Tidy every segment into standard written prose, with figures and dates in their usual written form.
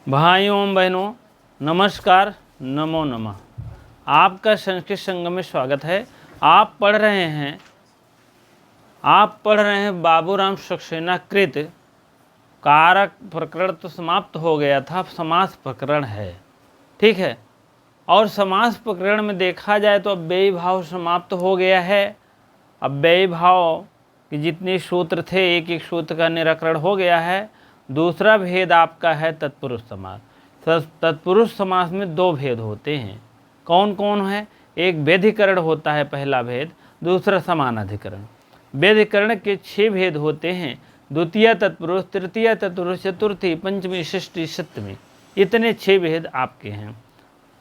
भाइयों बहनों नमस्कार, नमो नमः। आपका संस्कृत संगम में स्वागत है। आप पढ़ रहे हैं बाबूराम सक्सेना कृत कारक प्रकरण। तो समाप्त हो गया था, समास प्रकरण है, ठीक है। और समास प्रकरण में देखा जाए तो अब व्यय भाव समाप्त हो गया है। अब व्यय भाव के जितने सूत्र थे, एक एक सूत्र का निराकरण हो गया है। दूसरा भेद आपका है तत्पुरुष समास। तत्पुरुष समास में दो भेद होते हैं। कौन कौन है? एक व्यधिकरण होता है, पहला भेद। दूसरा समानाधिकरण। व्यधिकरण के 6 भेद होते हैं। द्वितीय तत्पुरुष, तृतीय तत्पुरुष, चतुर्थी, पंचमी, षष्ठी, सप्तमी, इतने 6 भेद आपके हैं।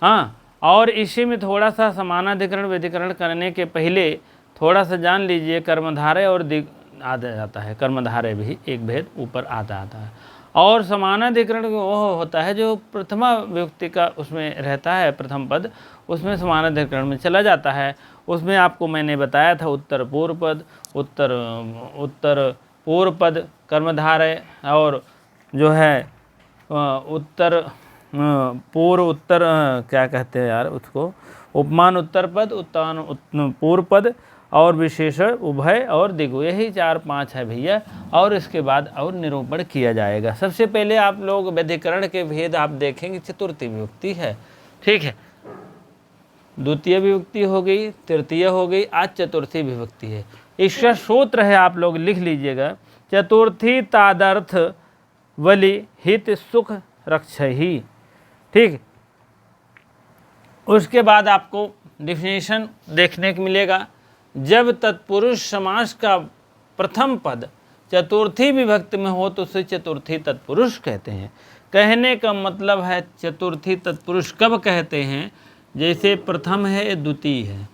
हाँ, और इसी में थोड़ा सा समानाधिकरण व्यधिकरण करने के पहले थोड़ा सा जान लीजिए, कर्मधारय और आ जाता है। कर्मधारय भी एक भेद ऊपर आता है। और समानाधिकरण वो होता है जो प्रथमा विभक्ति का उसमें रहता है, प्रथम पद, उसमें समानाधिकरण में चला जाता है। उसमें आपको मैंने बताया था उत्तर पूर्व पद, उत्तर पूर्व पद कर्मधारय, और जो है उत्तर पूर्व उत्तर क्या कहते हैं यार उसको, उपमान उत्तर पद, उत्तान पूर्व पद, और विशेषण उभय और दिगु, यही 4-5 है भैया। और इसके बाद और निरूपण किया जाएगा। सबसे पहले आप लोग व्यधिकरण के भेद आप देखेंगे। चतुर्थी विभक्ति है, ठीक है। द्वितीय विभक्ति हो गई, तृतीय हो गई, आज चतुर्थी विभक्ति है। इसका सूत्र है, आप लोग लिख लीजिएगा। चतुर्थी तादर्थ वलि हित सुख रक्षहि, ठीक। उसके बाद आपको डिफिनेशन देखने को मिलेगा। जब तत्पुरुष समास का प्रथम पद चतुर्थी विभक्ति में हो तो उसे चतुर्थी तत्पुरुष कहते हैं। कहने का मतलब है चतुर्थी तत्पुरुष कब कहते हैं? जैसे प्रथम है, द्वितीय है।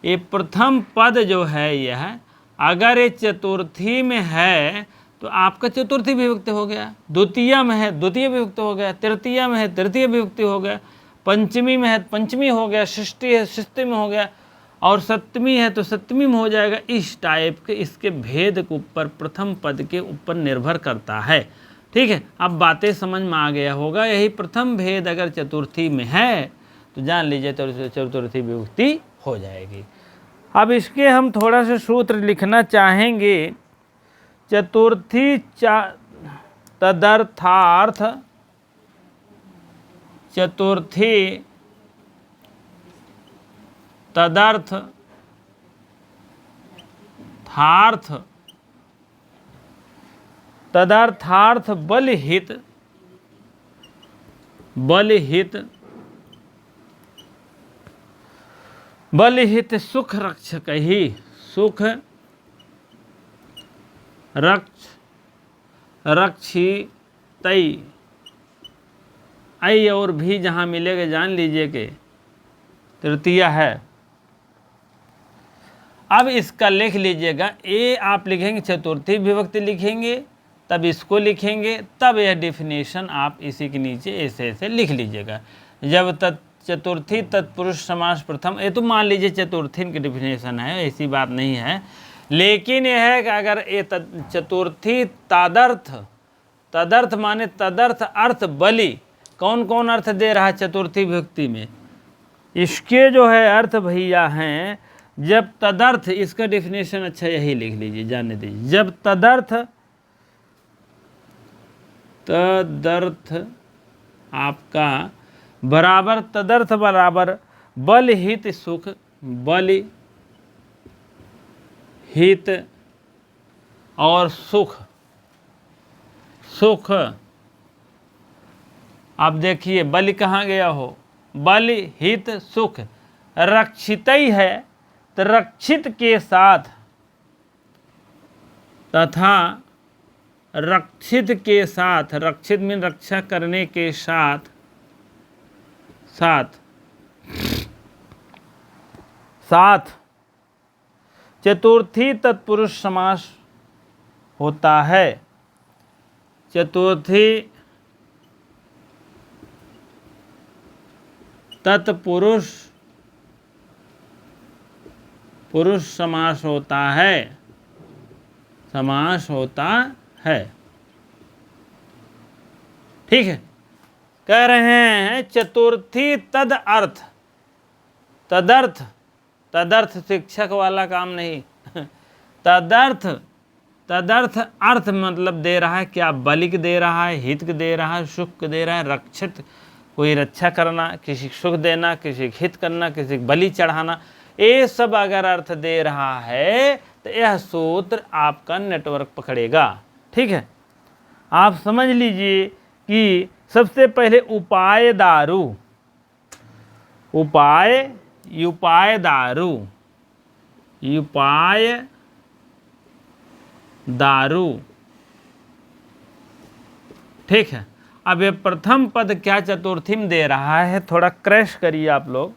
ये प्रथम पद जो है यह अगर ये चतुर्थी में है तो आपका चतुर्थी विभक्ति हो गया। द्वितीय में है, द्वितीय विभक्ति हो गया। तृतीय में है, तृतीय विभक्ति हो गया। पंचमी में है, पंचमी हो गया। षष्ठी है, षष्ठी में हो गया। और सप्तमी है तो सप्तमी में हो जाएगा। इस टाइप के इसके भेद के ऊपर, प्रथम पद के ऊपर निर्भर करता है, ठीक है। अब बातें समझ में आ गया होगा। यही प्रथम भेद अगर चतुर्थी में है तो जान लीजिए तो चतुर्थी विभक्ति हो जाएगी। अब इसके हम थोड़ा सा सूत्र लिखना चाहेंगे। चतुर्थी तदर्थार्थ, चतुर्थी तदर्थ थार्थ, तदर्थार्थ बलहित, बलहित, बलहित सुख रक्षक ही, सुख रक्षितई। आई और भी जहाँ मिलेगा जान लीजिए कि तृतीय है। अब इसका लिख लीजिएगा। ए आप लिखेंगे, चतुर्थी विभक्ति लिखेंगे, तब इसको लिखेंगे, तब यह डिफिनेशन आप इसी के नीचे ऐसे ऐसे लिख लीजिएगा। जब चतुर्थी तत्पुरुष समास प्रथम, ये तो मान लीजिए चतुर्थी की डिफिनेशन है, ऐसी बात नहीं है। लेकिन यह है कि अगर ये चतुर्थी तदर्थ, तदर्थ माने तदर्थ अर्थ बलि, कौन कौन अर्थ दे रहा है चतुर्थी विभक्ति में? इसके जो है अर्थ भैया हैं, जब तदर्थ, इसका डेफिनेशन अच्छा यही लिख लीजिए, जानने दीजिए। जब तदर्थ, तदर्थ आपका बराबर, तदर्थ बराबर बल हित सुख, बल हित और सुख, सुख। अब देखिए बल कहाँ गया हो, बल हित सुख रक्षित ही है तो रक्षित के साथ, तथा रक्षित के साथ, रक्षित में रक्षा करने के साथ, साथ साथ चतुर्थी तत्पुरुष समास होता है। चतुर्थी तत्पुरुष पुरुष समास होता है, समास होता है, ठीक है। कह रहे हैं चतुर्थी तद अर्थ, तदर्थ, तदर्थ शिक्षक वाला काम नहीं तदर्थ, तदर्थ अर्थ मतलब दे रहा है क्या, बलिक दे रहा है, हित दे रहा है, सुख दे रहा है, रक्षित कोई रक्षा करना, किसी को सुख देना, किसी को हित करना, किसी को बलि चढ़ाना, ये सब अगर अर्थ दे रहा है तो यह सूत्र आपका नेटवर्क पकड़ेगा। ठीक है, आप समझ लीजिए कि सबसे पहले उपाय दारू, उपाय, उपाय दारू, उपाय दारू। ठीक है, अब ये प्रथम पद क्या चतुर्थी में दे रहा है, थोड़ा क्रैश करिए आप लोग।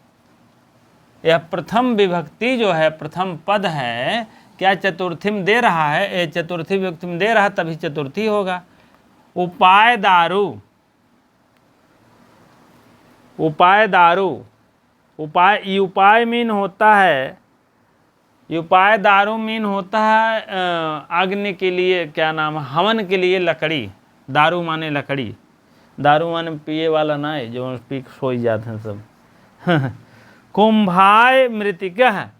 यह प्रथम विभक्ति जो है, प्रथम पद है, क्या चतुर्थी में दे रहा है, ये चतुर्थी विभक्ति में दे रहा तभी चतुर्थी होगा। उपाय दारू, उपाय दारू, उपाय, उपाय मीन होता है, उपाय दारू मीन होता है अग्नि के लिए, क्या नाम है, हवन के लिए लकड़ी। दारू माने लकड़ी, दारू माने पिए वाला ना है जो पी सोई जाते हैं सब कुंभाय मृतिका है,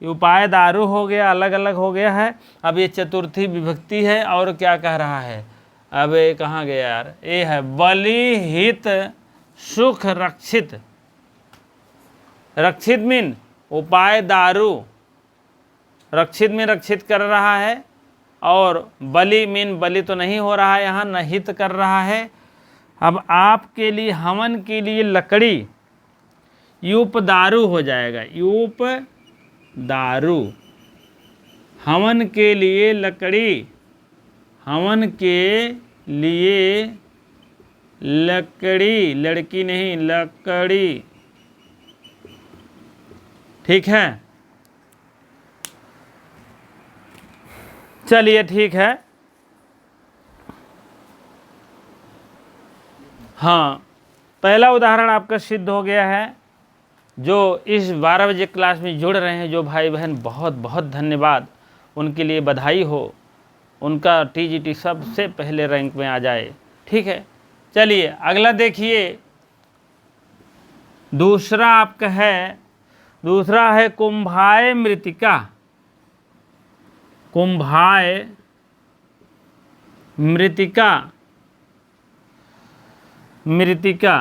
उपाय दारू हो गया, अलग अलग हो गया है। अब ये चतुर्थी विभक्ति है और क्या कह रहा है, अब ये कहाँ गया यार, ये है बलि हित सुख रक्षित। रक्षित मीन उपाय दारू, रक्षित में रक्षित कर रहा है, और बलि मीन बलि तो नहीं हो रहा है यहाँ, न हित कर रहा है। अब आपके लिए हवन के लिए लकड़ी, यूप दारू हो जाएगा, यूप दारू, हवन के लिए लकड़ी, हवन के लिए लकड़ी, लड़की नहीं लकड़ी। ठीक है, चलिए ठीक है। हाँ, पहला उदाहरण आपका सिद्ध हो गया है। जो इस 12 बजे क्लास में जुड़ रहे हैं जो भाई बहन, बहुत बहुत धन्यवाद, उनके लिए बधाई हो, उनका टीजीटी सबसे पहले रैंक में आ जाए। ठीक है, चलिए अगला देखिए। दूसरा आपका है, दूसरा है कुंभाय मृतिका, कुंभाय मृतिका, मृतिका,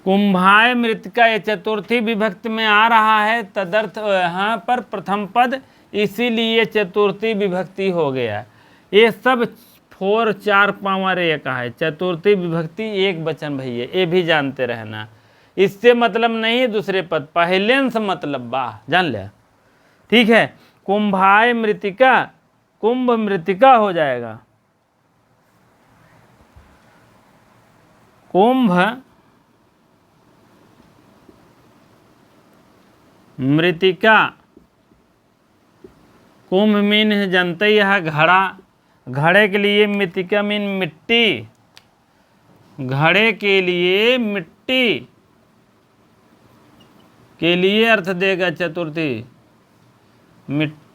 कुंभाय मृतिका, ये चतुर्थी विभक्ति में आ रहा है, तदर्थ यहाँ पर प्रथम पद, इसीलिए चतुर्थी विभक्ति हो गया। ये सब 4 4 पावर एक है, चतुर्थी विभक्ति एक वचन भैया, ये भी जानते रहना। इससे मतलब नहीं दूसरे पद, पहले से मतलब बा, जान लिया। ठीक है, कुंभाय मृतिका, कुंभ मृतिका हो जाएगा, कुंभ मृतिका। कुंभ मीन जानते ही है घड़ा, घड़े के लिए मृतिका मीन मिट्टी, घड़े के लिए मिट्टी के लिए अर्थ देगा चतुर्थी, मिट्टी।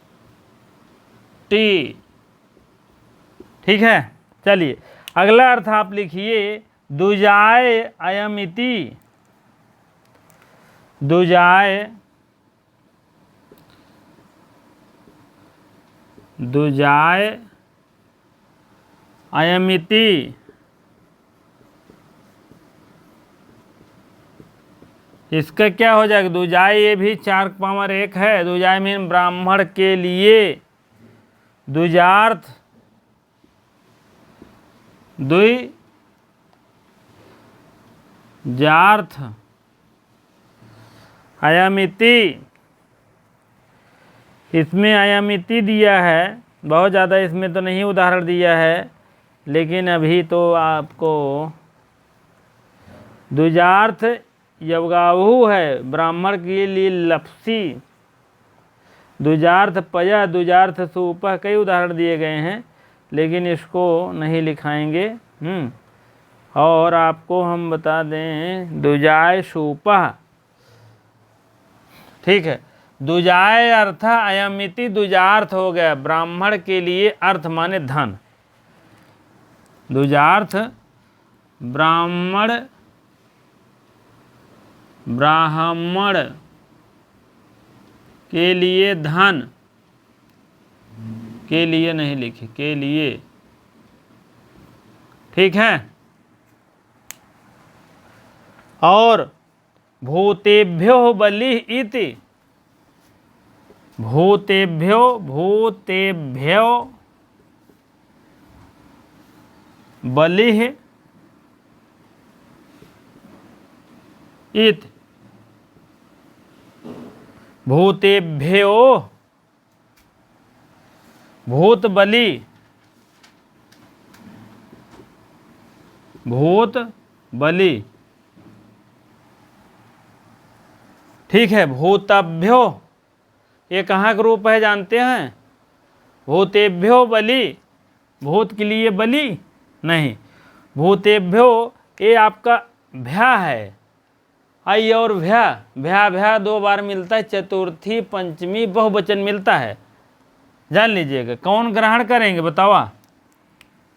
ठीक है, चलिए अगला अर्थ आप लिखिए, दुजाय अयमिति, दुजाय, दुजाय अयमिति, इसका क्या हो जाएगा, दुजाय, ये भी 4 पावर एक है। दुजाय मीन ब्राह्मण के लिए, द्विजार्थ, द्विजार्थ अयमिति, इसमें अयमिति दिया है, बहुत ज़्यादा इसमें तो नहीं उदाहरण दिया है, लेकिन अभी तो आपको द्विजार्थ यवगाहु है, ब्राह्मण के लिए लपसी, द्विजार्थ पया, द्विजार्थ सुपह, कई उदाहरण दिए गए हैं, लेकिन इसको नहीं लिखाएंगे। और आपको हम बता दें द्विजाय सुपह। ठीक है, दुजाय अर्थ अयमिति, दुजार्थ हो गया, ब्राह्मण के लिए अर्थ माने धन। द्विजार्थ ब्राह्मण के लिए धन, के लिए नहीं लिखे, के लिए, ठीक है। और भूतेभ्यो बलि इति, भूतेभ्यो बलिः इति, भूतेभ्यो भूत बलि, भूत बलि, ठीक है। भूतभ्यो ये कहाँ का रूप है जानते हैं? भूतेभ्यो बलि, भूत के लिए बलि नहीं, भूतेभ्यो ये आपका भ्या है, आई और भ्या, भ्या भ्या 2 बार मिलता है, चतुर्थी पंचमी बहुवचन मिलता है, जान लीजिएगा। कौन ग्रहण करेंगे बताओ,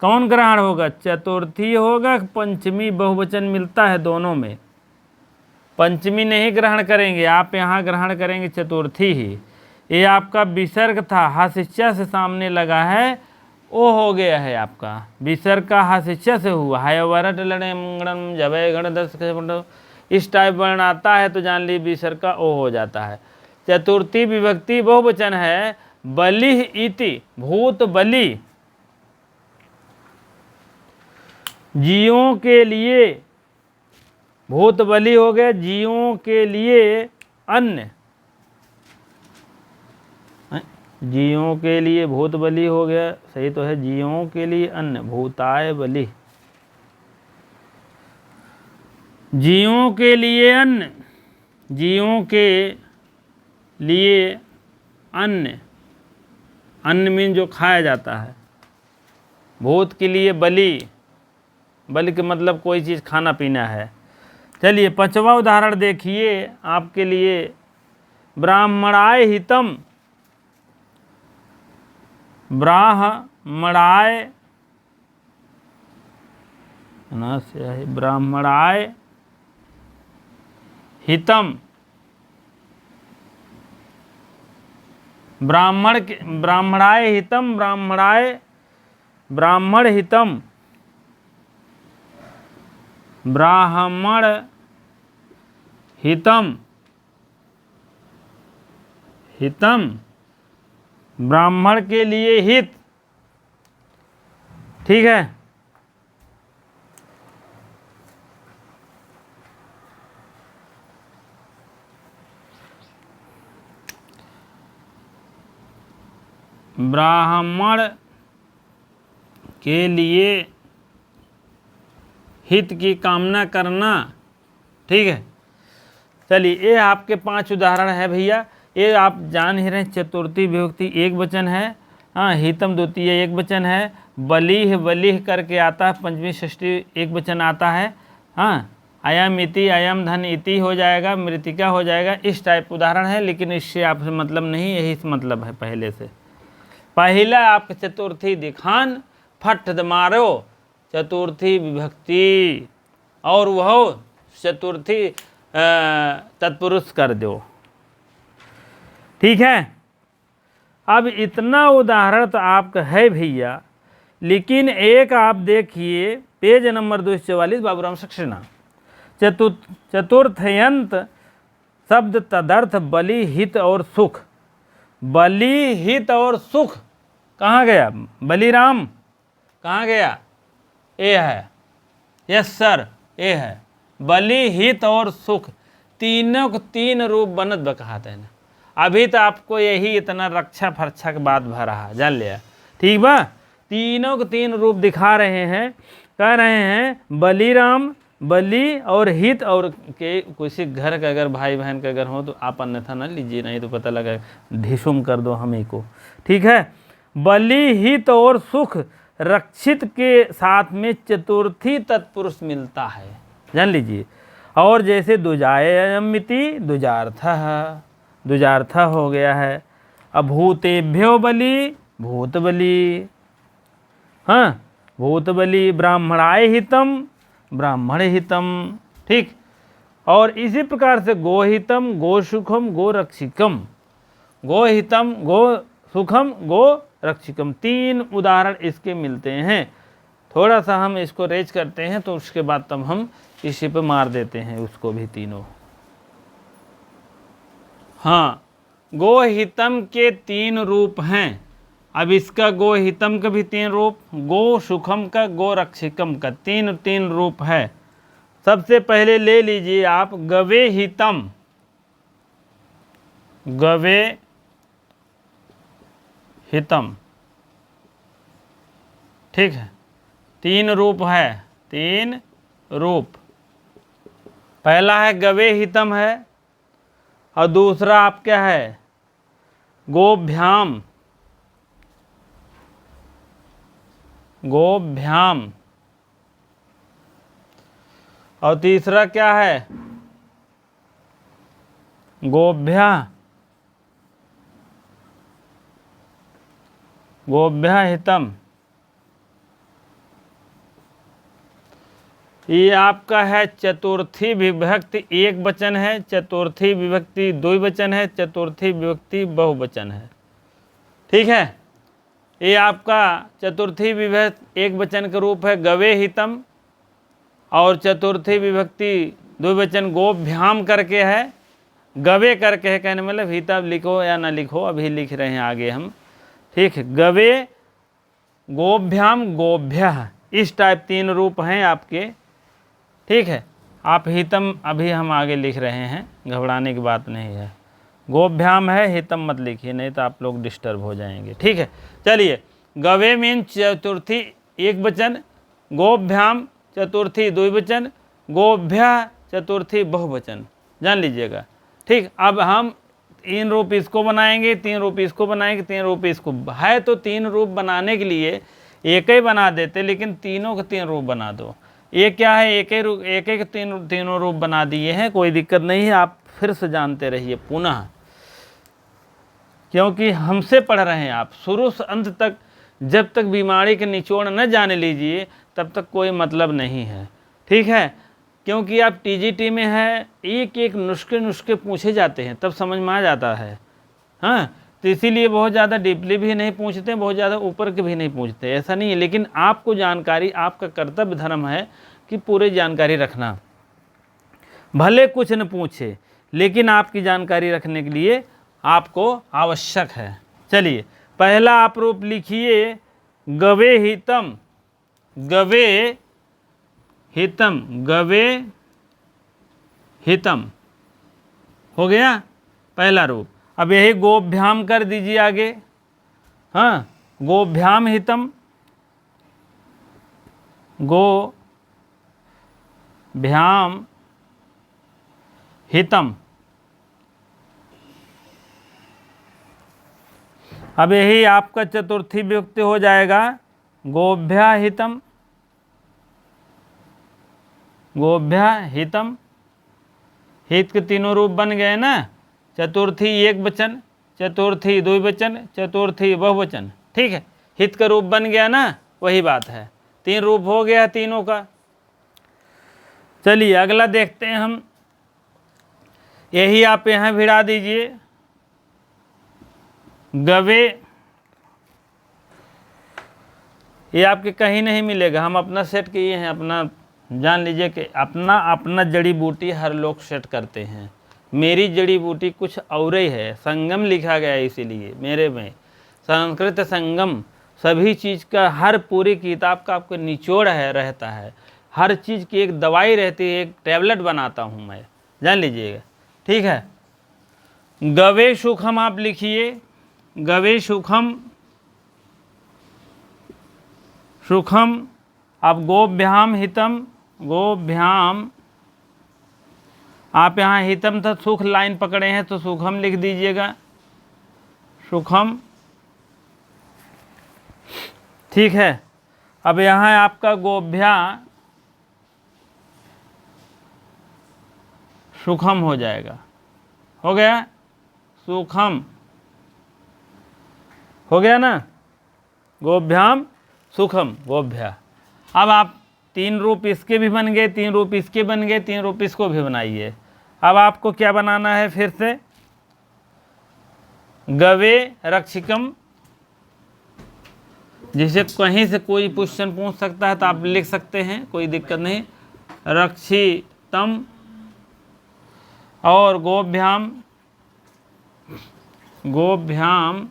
कौन ग्रहण होगा? चतुर्थी होगा, पंचमी बहुवचन मिलता है दोनों में, पंचमी नहीं ग्रहण करेंगे आप, यहाँ ग्रहण करेंगे चतुर्थी ही। ये आपका विसर्ग था, हाशिष्य से सामने लगा है, वो हो गया है आपका विसर्ग का हाशिष्य से हुआ है। वरट लड़े मंगलम जबे गण 10 इस टाइप वर्ण आता है तो जान ली विसर्ग का ओ हो जाता है। चतुर्थी विभक्ति बहुवचन है, बलि इति, भूत बलि, जीवों के लिए, भूत बलि हो गए जीवों के लिए अन्न, जीवों के लिए भूत बलि हो गया, सही तो है, जीवों के लिए अन्न, भूताय बलि, जीवों के लिए अन्न, जीवों के लिए अन्न, अन्न मीन जो खाया जाता है, भूत के लिए बलि, बलि के मतलब कोई चीज़ खाना पीना है। चलिए 5वां उदाहरण देखिए आपके लिए, ब्राह्मणाय हितम, ब्राह्मणाय ब्राह्मणाय हितम, ब्राह्मणाय हितम, ब्राह्मण हितम, ब्राह्मण हितम, हितम ब्राह्मण के लिए हित, ठीक है। ब्राह्मण के लिए हित की कामना करना, ठीक है। चलिए ये आपके 5 उदाहरण है भैया, ये आप जान ही रहे, चतुर्थी विभक्ति एक वचन है, हाँ, हितम द्वितीय एक वचन है, बलिह बलिह करके आता है, पंचमी षष्ठी एक वचन आता है, हाँ, अयम इति, अयम धन इति हो जाएगा, मृतिका हो जाएगा, इस टाइप उदाहरण है, लेकिन इससे आपसे मतलब नहीं, यही मतलब है पहले से। पहला आपके चतुर्थी दिखान फट मारो, चतुर्थी विभक्ति और वह चतुर्थी तत्पुरुष कर दो, ठीक है। अब इतना उदाहरण तो आपका है भैया, लेकिन एक आप देखिए पेज नंबर 244 बाबूराम सक्सेना, चतुर्थयंत शब्द तदर्थ बलि हित और सुख, बलि हित और सुख कहाँ गया? बलिराम कहाँ गया? ये है, यस सर, ये है बलि हित और सुख, तीनों को 3 रूप बनत बकहाते हैं। अभी तो आपको यही इतना रक्षा फरक्षा के बात भर रहा, जान लिया, ठीक बा। तीनों को 3 रूप दिखा रहे हैं, कह रहे हैं बलिराम, बलि और हित, और के किसी घर का अगर भाई बहन का अगर हो तो आप अन्यथा न लीजिए, नहीं तो पता लगा ढिसुम कर दो हमें को, ठीक है। बलि हित और सुख रक्षित के साथ में चतुर्थी तत्पुरुष मिलता है, जान लीजिए। और जैसे दुजायमिति द्विजार्थ हो गया है। अब भूतेभ्यो बलि, भूत बलि, हाँ, भूतबली ब्राह्मणाय हितम, ब्राह्मण हितम। ठीक, और इसी प्रकार से गोहितम, गोसुखम, गोरक्षिकम। गोहितम, गो सुखम, गो रक्षिकम, 3 उदाहरण इसके मिलते हैं। थोड़ा सा हम इसको रेज करते हैं तो उसके बाद तब हम इसी पे मार देते हैं उसको भी तीनों। हाँ, गोहितम के 3 रूप हैं। अब इसका गोहितम का भी 3 रूप, गो सुखम का, गो रक्षिकम का 3 रूप है। सबसे पहले ले लीजिए आप गवे हितम। गवे हितम, ठीक है, 3 रूप है, 3 रूप। पहला है गवे हितम है, और दूसरा आप क्या है, गोभ्याम, गोभ्याम, और तीसरा क्या है, गोभ्या, गोभ्या हितम। ये आपका है चतुर्थी विभक्ति एक वचन है, चतुर्थी विभक्ति द्विवचन है, चतुर्थी विभक्ति बहुवचन है। ठीक है, ये आपका चतुर्थी विभक्ति एक वचन का रूप है गवे हितम, और चतुर्थी विभक्ति द्विवचन गोभ्याम करके है, गवे करके है। कहने मतलब हितम लिखो या ना लिखो, अभी लिख रहे हैं आगे हम। ठीक है, गवे, गोभ्याम, गोभ्य, इस टाइप 3 रूप हैं आपके। ठीक है, आप हितम अभी हम आगे लिख रहे हैं, घबराने की बात नहीं है। गोभ्याम है, हितम मत लिखिए, नहीं तो आप लोग डिस्टर्ब हो जाएंगे। ठीक है, चलिए, गवे मीन चतुर्थी एक वचन, गोभ्याम चतुर्थी द्विवचन, गोभ्या चतुर्थी बहुवचन, जान लीजिएगा। ठीक, अब हम 3 रूप इसको बनाएंगे, 3 रूप इसको बनाएंगे, 3 रूप इसको है। तो 3 रूप बनाने के लिए एक ही बना देते, लेकिन तीनों के 3 रूप बना दो। ये क्या है, एक एक तीनों रूप बना दिए हैं, कोई दिक्कत नहीं है। आप फिर से जानते रहिए पुनः, क्योंकि हमसे पढ़ रहे हैं आप, शुरू से अंत तक जब तक बीमारी के निचोड़ न जाने लीजिए तब तक कोई मतलब नहीं है। ठीक है, क्योंकि आप टीजीटी में है, एक एक नुस्खे पूछे जाते हैं, तब समझ में आ जाता है। हाँ, तो इसीलिए बहुत ज़्यादा डीपली भी नहीं पूछते, बहुत ज़्यादा ऊपर के भी नहीं पूछते, ऐसा नहीं है। लेकिन आपको जानकारी, आपका कर्तव्य धर्म है कि पूरी जानकारी रखना, भले कुछ न पूछे, लेकिन आपकी जानकारी रखने के लिए आपको आवश्यक है। चलिए, पहला आप रूप लिखिए गवे हितम, गवे हितम, गवे हितम हो गया पहला रूप। अब यही गोभ्याम कर दीजिए आगे। हाँ, गोभ्याम हितम, गोभ्याम हितम। अब यही आपका चतुर्थी विभक्ति हो जाएगा गोभ्या हितम, गोभ्या हितम। हित के 3 रूप बन गए ना, चतुर्थी एक वचन, चतुर्थी द्विवचन, चतुर्थी बहुवचन। ठीक है, हित का रूप बन गया ना, वही बात है, 3 रूप हो गया तीनों का। चलिए अगला देखते हैं हम, यही आप यहाँ भिड़ा दीजिए गवे। ये आपके कहीं नहीं मिलेगा, हम अपना सेट किए हैं, अपना जान लीजिए कि अपना अपना जड़ी बूटी हर लोग सेट करते हैं। मेरी जड़ी बूटी कुछ और ही है, संगम लिखा गया है, इसीलिए मेरे में संस्कृत संगम, सभी चीज़ का, हर पूरी किताब का आपको निचोड़ है, रहता है, हर चीज़ की एक दवाई रहती है, एक टैबलेट बनाता हूँ मैं, जान लीजिएगा। ठीक है, गवे सुखम आप लिखिए, गवे सुखम, सुखम। अब गोभ्याम हितम, गोभ्याम, आप यहाँ हितम था, सुख लाइन पकड़े हैं तो सुखम लिख दीजिएगा, सुखम। ठीक है, अब यहाँ आपका गोभ्या सुखम हो जाएगा, हो गया, सुखम हो गया ना, गोभ्याम सुखम, गोभ्या। अब आप 3 रूप इसके भी बन गए, 3 रूप इसके बन गए, 3 रूप इसको भी बनाइए। अब आपको क्या बनाना है फिर से, गवे रक्षिकम, जिसे कहीं से कोई क्वेश्चन पूछ सकता है तो आप लिख सकते हैं, कोई दिक्कत नहीं। रक्षितम और गोभ्याम, गोभ्याम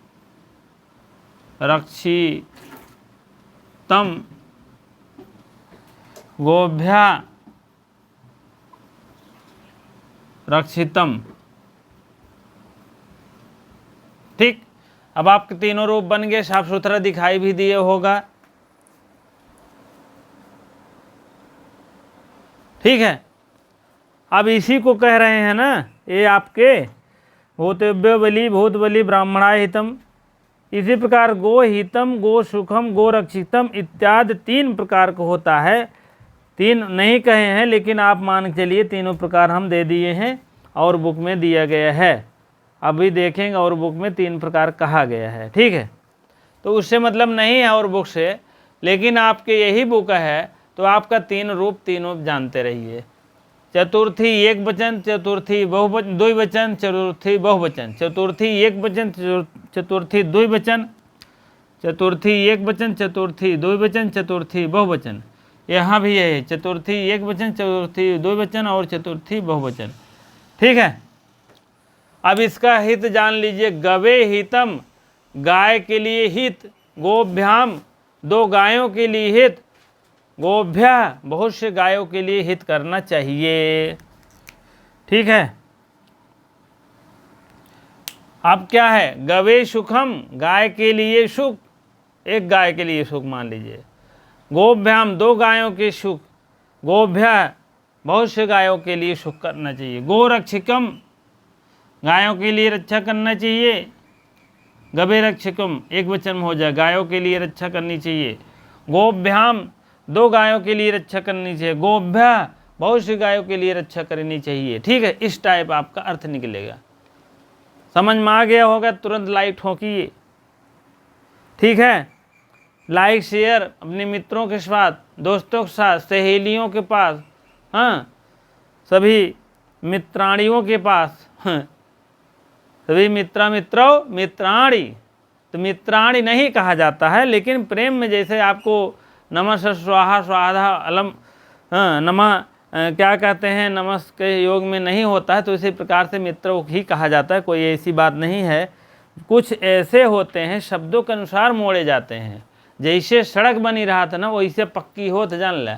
रक्षितम, गोभ्या रक्षितम। ठीक, अब आपके तीनों रूप बन गए, साफ सुथरा दिखाई भी दिए होगा। ठीक है, अब इसी को कह रहे हैं ना, ये आपके भूतव्य बलि, भूत बलि, ब्राह्मणाय हितम। इसी प्रकार गो हितम, गो सुखम, गो रक्षितम इत्यादि 3 प्रकार का होता है। 3 नहीं कहे हैं, लेकिन आप मान के चलिए तीनों प्रकार हम दे दिए हैं और बुक में दिया गया है। अभी देखेंगे और बुक में 3 प्रकार कहा गया है। ठीक है, तो उससे मतलब नहीं है और बुक से, लेकिन आपके यही बुक है तो आपका 3 रूप तीनों जानते रहिए। चतुर्थी एक वचन, चतुर्थी बहुवचन, द्विवचन, चतुर्थी बहुवचन, चतुर्थी एक वचन, चतुर्थी द्विवचन, चतुर्थी एक वचन, चतुर्थी द्विवचन, चतुर्थी बहुवचन। यहाँ भी है चतुर्थी एक वचन, चतुर्थी द्विवचन और चतुर्थी बहुवचन। ठीक है, अब इसका हित जान लीजिए। गवे हितम, गाय के लिए हित। गोभ्याम, 2 गायों के लिए हित। गोभ्या, बहुत से गायों के लिए हित करना चाहिए। ठीक है, अब क्या है, गवे सुखम, गाय के लिए सुख, एक गाय के लिए सुख मान लीजिए। गोभ्याम, 2 गायों के सुख। गोभ्या, बहुत से गायों के लिए सुख करना चाहिए। गो रक्षिकम, गायों के लिए रक्षा करना चाहिए। गवे रक्षिकम एक वचन में हो जाए, गायों के लिए रक्षा करनी चाहिए। गोभ्याम, 2 गायों के लिए रक्षा करनी चाहिए। गोभ्या, बहुत सी गायों के लिए रक्षा करनी चाहिए। ठीक है, इस टाइप आपका अर्थ निकलेगा। समझ में आ गया होगा, तुरंत लाइक ठोकिए। ठीक है, लाइक शेयर अपने मित्रों के साथ, दोस्तों के साथ, सहेलियों के पास, हाँ, सभी मित्राणियों के पास, हाँ, सभी मित्रों मित्राणी। तो मित्राणी नहीं कहा जाता है, लेकिन प्रेम में जैसे आपको नमः स्वाहा स्वाहा अलम, हाँ, नमः क्या कहते हैं, नमस् के योग में नहीं होता है, तो इसी प्रकार से मित्रों ही कहा जाता है। कोई ऐसी बात नहीं है। कुछ ऐसे होते हैं शब्दों के अनुसार मोड़े जाते हैं। जैसे सड़क बनी रहा था ना, वैसे पक्की हो तो जान ले।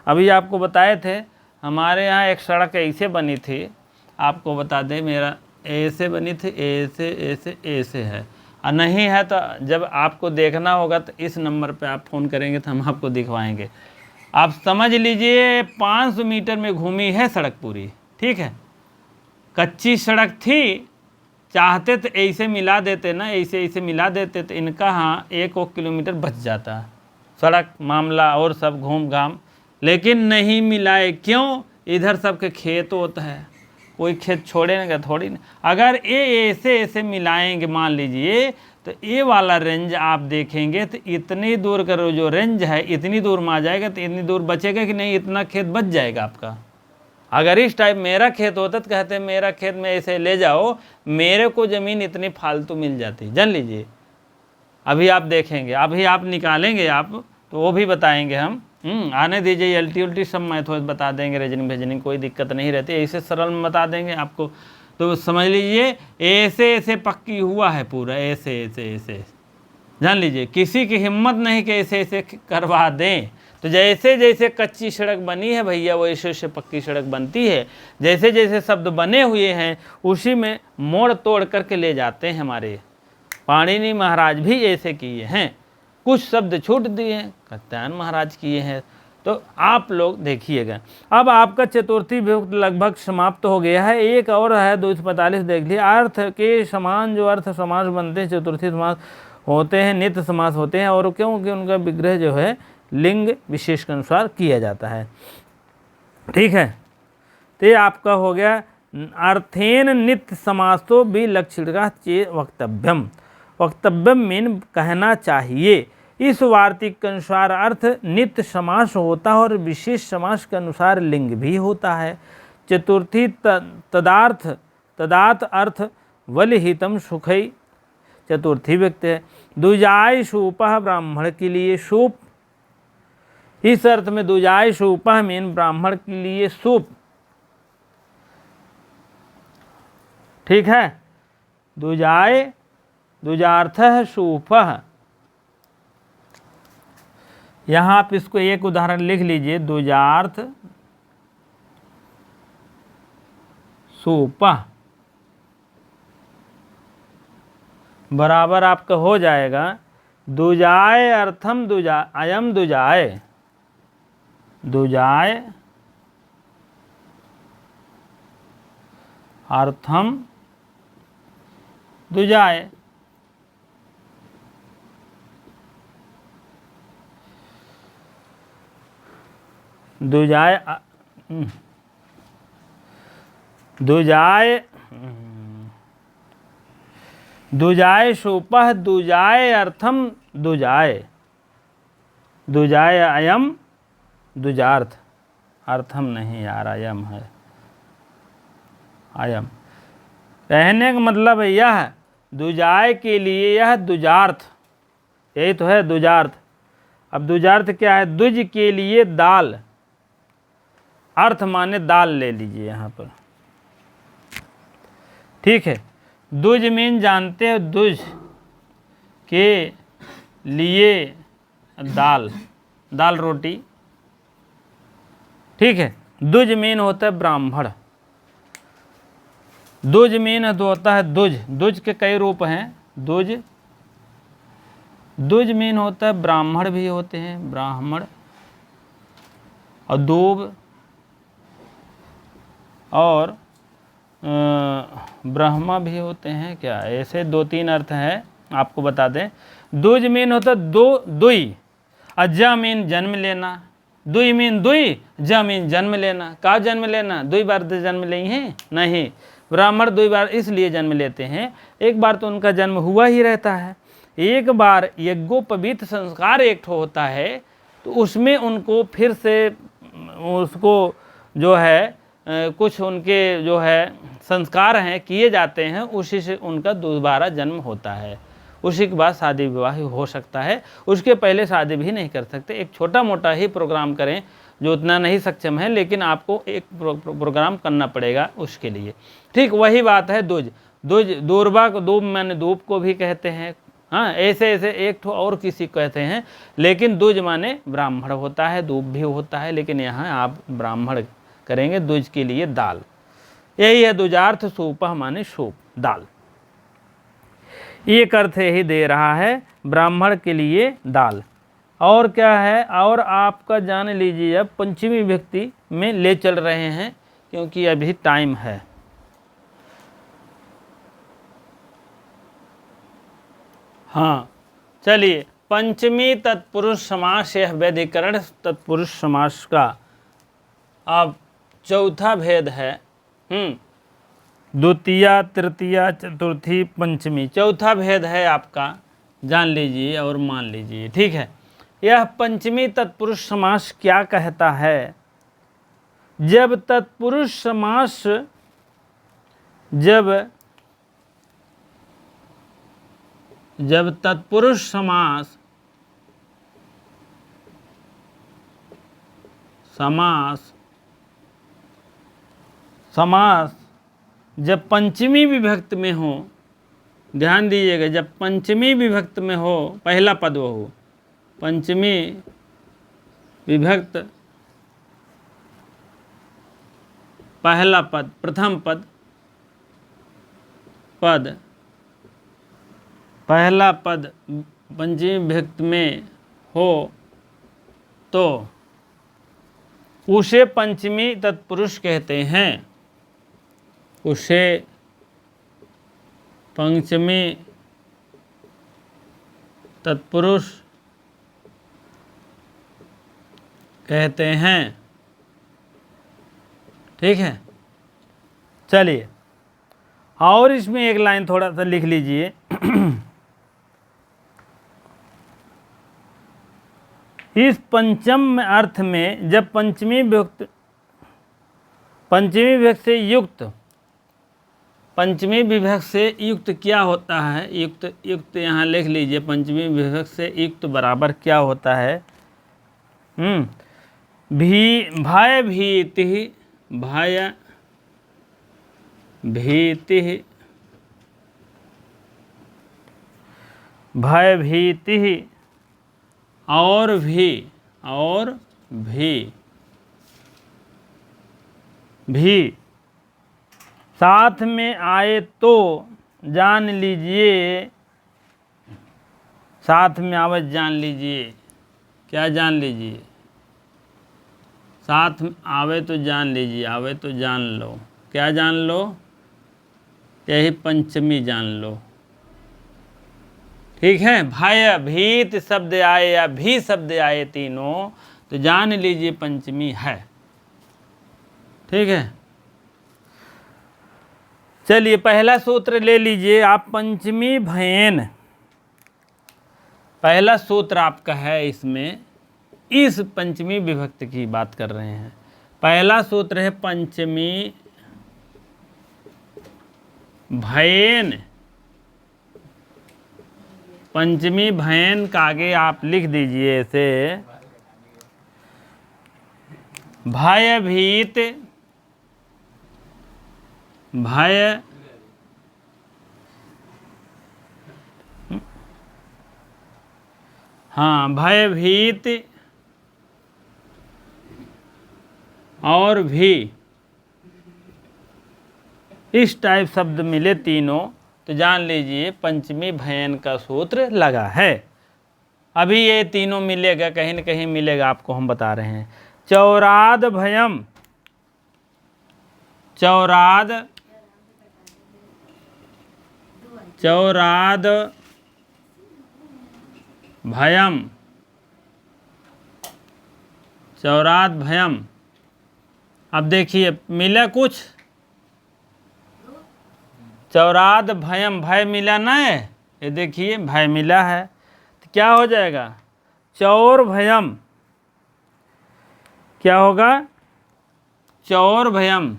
अभी आपको बताए थे हमारे यहाँ एक सड़क ऐसे बनी थी, आपको बता दें, मेरा ऐसे बनी थी, ऐसे ऐसे ऐसे है, और नहीं है तो जब आपको देखना होगा तो इस नंबर पे आप फ़ोन करेंगे तो हम आपको दिखवाएंगे। आप समझ लीजिए 500 मीटर में घूमी है सड़क पूरी। ठीक है, कच्ची सड़क थी, चाहते तो ऐसे मिला देते ना, ऐसे ऐसे मिला देते तो इनका हाँ 1 किलोमीटर बच जाता सड़क मामला और सब घूम घाम, लेकिन नहीं मिलाए। क्यों? इधर सबके खेत होता है, कोई खेत छोड़ेगा थोड़ी ना। अगर ये ऐसे ऐसे मिलाएंगे मान लीजिए, तो ये वाला रेंज आप देखेंगे तो इतनी दूर का जो रेंज है इतनी दूर में आ जाएगा, तो इतनी दूर बचेगा कि नहीं, इतना खेत बच जाएगा आपका। अगर इस टाइप मेरा खेत होता तो कहते हैं मेरा खेत में ऐसे ले जाओ, मेरे को ज़मीन इतनी फालतू मिल जाती, जान लीजिए। अभी आप देखेंगे, अभी आप निकालेंगे आप, तो वो भी बताएंगे हम। आने दीजिए, एल्टी उल्टी सब मैथड बता देंगे, रीजनिंग भेजनिंग कोई दिक्कत नहीं रहती, ऐसे सरल में बता देंगे आपको। तो समझ लीजिए ऐसे ऐसे पक्की हुआ है पूरा, ऐसे ऐसे ऐसे, जान लीजिए। किसी की हिम्मत नहीं कि ऐसे ऐसे करवा दें। तो जैसे जैसे कच्ची सड़क बनी है भैया, वैसे वैसे पक्की सड़क बनती है। जैसे जैसे शब्द बने हुए हैं उसी में मोड़ तोड़ करके ले जाते हैं। हमारे पाणिनि महाराज भी ऐसे किए हैं, कुछ शब्द छूट दिए हैं, कात्यायन महाराज किए हैं। तो आप लोग देखिएगा। अब आपका चतुर्थी विभक्त लगभग समाप्त हो गया है। एक और है 245 देख लीजिए। अर्थ के समान जो अर्थ समास बनते हैं, चतुर्थी समास होते हैं, नित्य समास होते हैं, और क्योंकि उनका विग्रह जो है लिंग विशेष के अनुसार किया जाता है। ठीक है, तो ये आपका हो गया अर्थेन नित्य समासो भी लक्षण का चे वक्तव्यम। वक्तव्यम मीन कहना चाहिए। इस वार्तिक के अनुसार अर्थ नित्य समास होता है और विशेष समास के अनुसार लिंग भी होता है। चतुर्थी तदार्थ अर्थ वलहितम सुखई, चतुर्थी व्यक्ति है। दुजाय शूपः ब्राह्मण के लिए सूप, इस अर्थ में दुजाय शूपः मीन ब्राह्मण के लिए सूप, ठीक है। दुजाय दुजार्थ है शूपः, यहां आप इसको एक उदाहरण लिख लीजिए, दुजार्थ सूपः बराबर आपका हो जाएगा दुजाय अर्थम दुजा अयम दुजाय, दुजाय अर्थम दुजाय, दुजाय दुजाय दुजाय शूपः दुजाय अर्थम दुजाय, दुजाय अयम दुजार्थ, अर्थम नहीं यार अयम है, अयम कहने का मतलब यह दुजाय के लिए यह दुजार्थ, यही तो है दुजार्थ। अब दुजार्थ क्या है? दुज के लिए दाल, अर्थ माने दाल ले लीजिए यहाँ पर, ठीक है। दुज मीन जानते हो, दुज के लिए दाल, दाल रोटी, ठीक है। दुज मीन होता है ब्राह्मण, दुज मीन तो होता है दुज, दुज के कई रूप हैं, दुज, दुज मीन होता है ब्राह्मण भी होते हैं, ब्राह्मण, और दूब और ब्रह्मा भी होते हैं क्या, ऐसे दो तीन अर्थ हैं आपको बता दें। दुज मीन होता है दो, दुई, और ज मीन जन्म लेना, दुई मीन दुई, ज मीन जन्म लेना। का जन्म लेना? दुई बार तो जन्म ले हैं नहीं, ब्राह्मण दुई बार इसलिए जन्म लेते हैं, एक बार तो उनका जन्म हुआ ही रहता है, एक बार यज्ञोपवीत संस्कार एक ठो होता है, तो उसमें उनको फिर से उसको जो है कुछ उनके जो है संस्कार हैं किए जाते हैं, उसी से उनका दोबारा जन्म होता है, उसी के बाद शादी विवाह हो सकता है, उसके पहले शादी भी नहीं कर सकते। एक छोटा मोटा ही प्रोग्राम करें जो उतना नहीं सक्षम है, लेकिन आपको एक प्रोग्राम करना पड़ेगा उसके लिए, ठीक। वही बात है दुज, दुज दूरबा को दूब माने धूप को भी कहते हैं, हाँ, ऐसे ऐसे एक ठो और किसी कहते हैं, लेकिन दुज माने ब्राह्मण होता है, दूब भी होता है, लेकिन यहाँ आप ब्राह्मण करेंगे, दुज के लिए दाल, यही है दुजार्थ सूपः माने सूप, दाल, एक अर्थ यही दे रहा है, ब्राह्मण के लिए दाल। और क्या है, और आपका जान लीजिए, अब पंचमी विभक्ति में ले चल रहे हैं क्योंकि अभी टाइम है। हाँ चलिए, पंचमी तत्पुरुष समास, यह वैधिकरण तत्पुरुष समास का अब चौथा भेद है। द्वितीया, तृतीया, चतुर्थी, पंचमी, चौथा भेद है आपका, जान लीजिए और मान लीजिए, ठीक है। यह पंचमी तत्पुरुष समास क्या कहता है? जब तत्पुरुष समास, जब तत्पुरुष समास जब पंचमी विभक्त में हो, ध्यान दीजिएगा, जब पंचमी विभक्त में हो, पहला पद वो हो, पंचमी विभक्त पहला पद, प्रथम पद, पहला पद पंचमी विभक्त में हो तो उसे पंचमी तत्पुरुष कहते हैं, उसे पंचमी तत्पुरुष कहते हैं, ठीक है। चलिए, और इसमें एक लाइन थोड़ा सा लिख लीजिए। इस पंचम अर्थ में जब पंचमी विभक्ति से युक्त क्या होता है, युक्त यहाँ लिख लीजिए, पंचमी विभक्ति से युक्त बराबर क्या होता है। भय भीति, भय भीति, भय भीति और भी साथ में आए तो जान लीजिए, साथ में आवत जान लीजिए। क्या जान लीजिए? साथ में आवे तो जान लीजिए, आवे तो जान लो। क्या जान लो? यही पंचमी जान लो। ठीक है, भय भीत शब्द आए या भी शब्द आए तीनों, तो जान लीजिए पंचमी है। ठीक है, चलिए पहला सूत्र ले लीजिए आप, पंचमी भयन। पहला सूत्र आपका है इसमें, इस पंचमी विभक्ति की बात कर रहे हैं। पहला सूत्र है पंचमी भयन। पंचमी भयन का आगे आप लिख दीजिए ऐसे, भयभीत, भय हाँ भयभीत और भी, इस टाइप शब्द मिले तीनों तो जान लीजिए पंचमी भयन का सूत्र लगा है। अभी ये तीनों मिलेगा, कहीं न कहीं मिलेगा, आपको हम बता रहे हैं। चौराद भयम, चौराद भयम, चौराद भयम। अब देखिए मिला कुछ, चौराद भयम, भय मिला ना है, ये देखिए भय मिला है, तो क्या हो जाएगा? चौर भयम। क्या होगा? चौर भयम,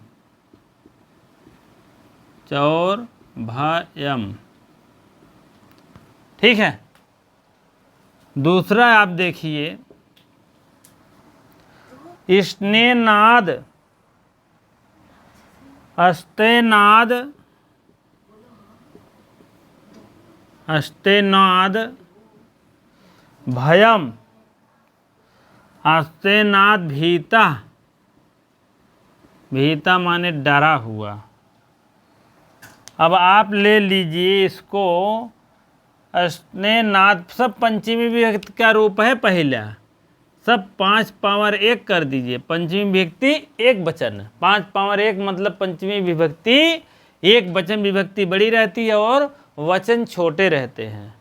चौर भयम। ठीक है, दूसरा आप देखिए, स्नेनाद, अस्तेनाद, अस्तेनाद भयम, अस्तेनाद भीता, भीता माने डरा हुआ। अब आप ले लीजिए इसको, अस्तेनाद सब पंचमी विभक्ति का रूप है पहला, सब 5 पावर 1 कर दीजिए। पंचमी विभक्ति एक वचन, 5 पावर 1 मतलब पंचमी विभक्ति एक वचन, विभक्ति बड़ी रहती है और वचन छोटे रहते हैं।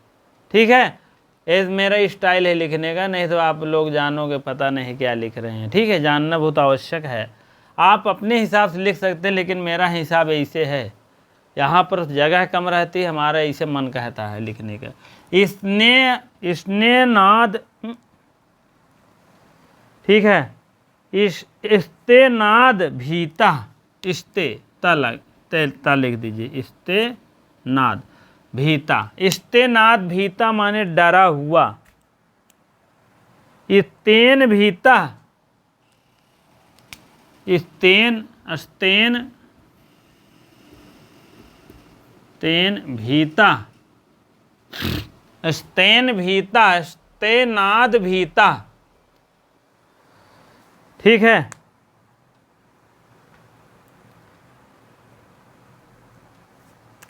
ठीक है, ये मेरा स्टाइल है लिखने का, नहीं तो आप लोग जानोगे पता नहीं क्या लिख रहे हैं। ठीक है, जानना बहुत आवश्यक है। आप अपने हिसाब से लिख सकते हैं, लेकिन मेरा हिसाब ऐसे है, यहाँ पर जगह कम रहती है, हमारा ऐसे मन कहता है लिखने का। स्नेनाद, ठीक है, स्तेनाद भीता, ता लिख दीजिए, स्तेनाद भीता। स्तेनाद भीता माने डरा हुआ। स्तेन भीता, स्तेन, अस्तेन, स्तेन भीता, स्तेन भीता, स्तेनाद भीता। ठीक है,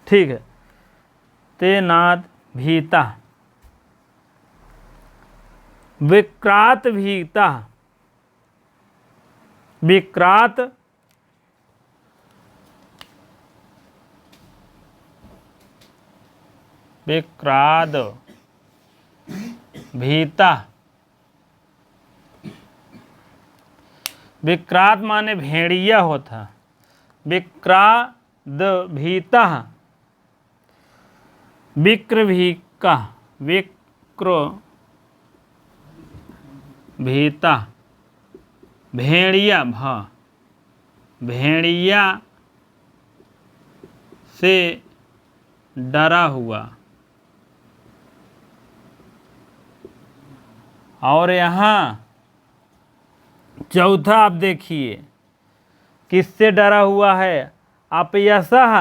ठीक है, तेनाद भीता, विक्रात भीता, विक्रात, विक्राद भीता। विक्रात माने भेड़िया होता, विक्राद भीता, विक्र भीका, विक्र भीता, भेड़िया भेड़िया से डरा हुआ। और यहाँ चौथा आप देखिए किससे डरा हुआ है? अपयसः,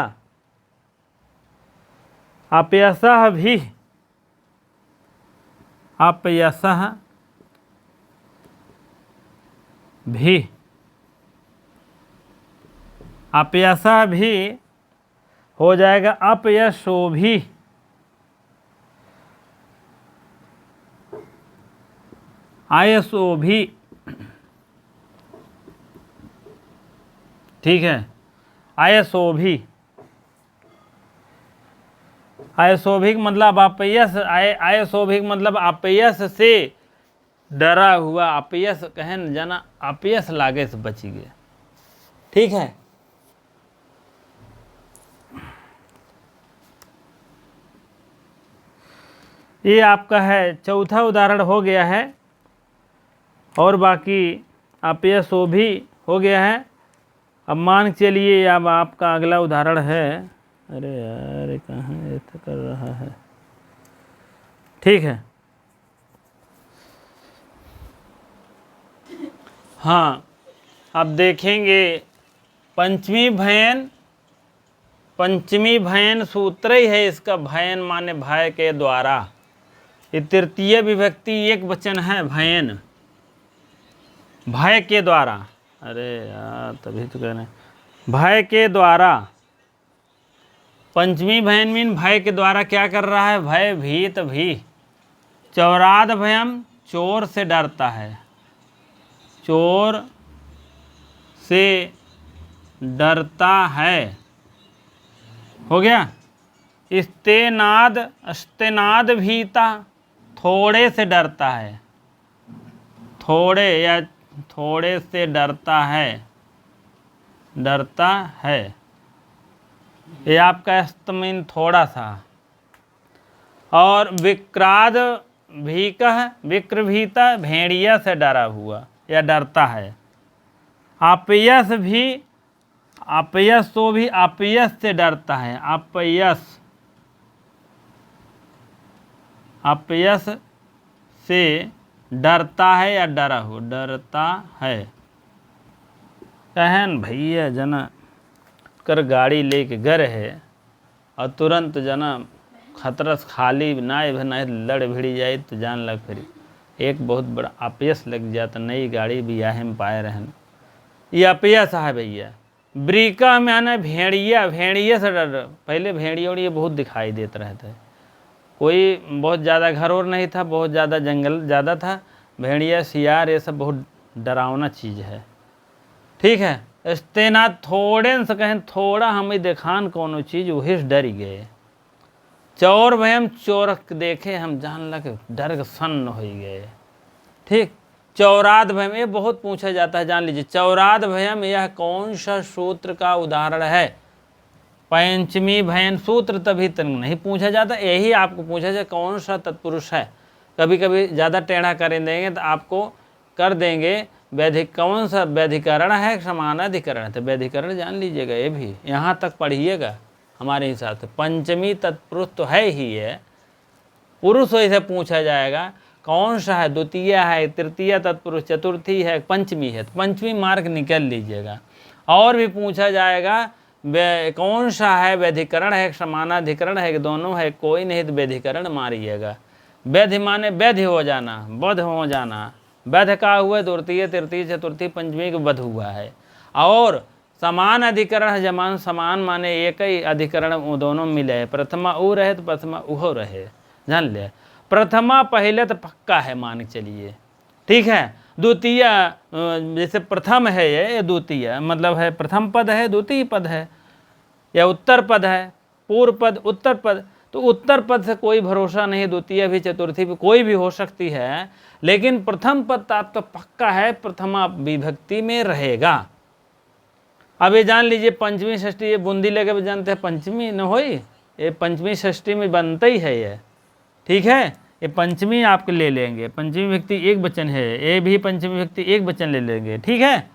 अपयसः भी, अपयसः भी, अपयसः भी हो जाएगा अपयशो भी। आयसो भी, ठीक है। आयसो भी, आयसोभिक मतलब अपयस, आयसोभिक मतलब अपयस से डरा हुआ। अपयस कहन जना अपयस लागे से बची गए, ठीक है। ये आपका है चौथा उदाहरण हो गया है, और बाकी अपयसो भी हो गया है। अब मान के चलिए अब आपका अगला उदाहरण है, अरे यार कहाँ ऐसा कर रहा है, ठीक है। हाँ, अब देखेंगे पंचमी भयन, पंचमी भयन सूत्र ही है इसका। भयन माने भय के द्वारा, ये तृतीय विभक्ति एक वचन है भयन, भय के द्वारा। अरे यार तभी तो कह रहे हैं भय के द्वारा। पंचमी भयन मीन भय के द्वारा क्या कर रहा है? भय भीत भी। चौराद भयम चोर से डरता है, चोर से डरता है, हो गया। स्तेनाद, स्तेनाद भीता थोड़े से डरता है, थोड़े या थोड़े से डरता है, डरता है। ये आपका स्तमीन थोड़ा सा। और विक्राद भीकह, विक्र भीता भेड़िया से डरा हुआ या डरता है। अपयस भी, अपयस तो भी अपयस से डरता है, अपयस, अपयस से डरता है या डरा हो, डरता है। कहन भैया जना कर गाड़ी लेके गए है और तुरंत जना खतरा से खाली नाय लड़ भिड़ी जाए तो जान लग फिर एक बहुत बड़ा अपयस लग जाता। नई गाड़ी बियाहे में पाए रहन, ये अपयस है भैया। ब्रीका में आना भेड़िया, भेड़िया से डर। पहले भेड़िया उड़िया बहुत दिखाई देते रहते, कोई बहुत ज़्यादा घर और नहीं था, बहुत ज़्यादा जंगल ज़्यादा था। भेड़िया सियार ये सब बहुत डरावना चीज़ है, ठीक है। स्तेना थोड़े से कहें थोड़ा हमें देखान कोनो चीज़ वही से डरी गए। चोर भयम चोर देखे हम जान लगे डर के सन्न हो गए, ठीक। चौराद भयम ये बहुत पूछा जाता है, जान लीजिए। चौराद भयम यह कौन सा सूत्र का उदाहरण है? पंचमी भयन सूत्र तभी तक नहीं पूछा जाता, यही आपको पूछा जाए कौन सा तत्पुरुष है। कभी कभी ज़्यादा टेढ़ा कर देंगे तो आपको कर देंगे कौन सा वैधिकरण है, समानाधिकरण है। तो वैधिकरण जान लीजिएगा, ये भी यहाँ तक पढ़िएगा हमारे हिसाब से। पंचमी तत्पुरुष तो है ही है, पुरुष वैसे पूछा जाएगा कौन सा है, द्वितीय है, तृतीय तत्पुरुष, चतुर्थी है, पंचमी है, तो पंचमी मार्क निकल लीजिएगा। और भी पूछा जाएगा कौन सा है, वैधिकरण है, समानाधिकरण है, दोनों है, कोई नहीं तो वैधिकरण मारिएगा। वैधि माने वैध हो जाना, बध हो जाना। वध का हुआ द्वितीय तृतीय चतुर्थी पंचमी का वध हुआ है। और समान अधिकरण है, जमान समान माने एक ही अधिकरण वो दोनों मिले। प्रथमा ऊ रहे तो प्रथमा उहो रहे, जान ले। प्रथमा पहले तो पक्का है मान के चलिए, ठीक है। द्वितीय जैसे प्रथम है, ये द्वितीय मतलब है प्रथम पद है, द्वितीय पद है, या उत्तर पद है, पूर्व पद उत्तर पद। तो उत्तर पद से कोई भरोसा नहीं, द्वितीय भी चतुर्थी भी कोई भी हो सकती है, लेकिन प्रथम पद तो पक्का है, प्रथमा विभक्ति में रहेगा। अब ये जान लीजिए पंचमी षष्ठी, ये बूंदी लेके भी जानते हैं पंचमी न होई, ये पंचमी षष्ठी में बनता ही है ये, ठीक है। ये पंचमी आपके ले लेंगे, पंचमी व्यक्ति एक वचन है, ये भी पंचमी व्यक्ति एक वचन ले लेंगे, ठीक है।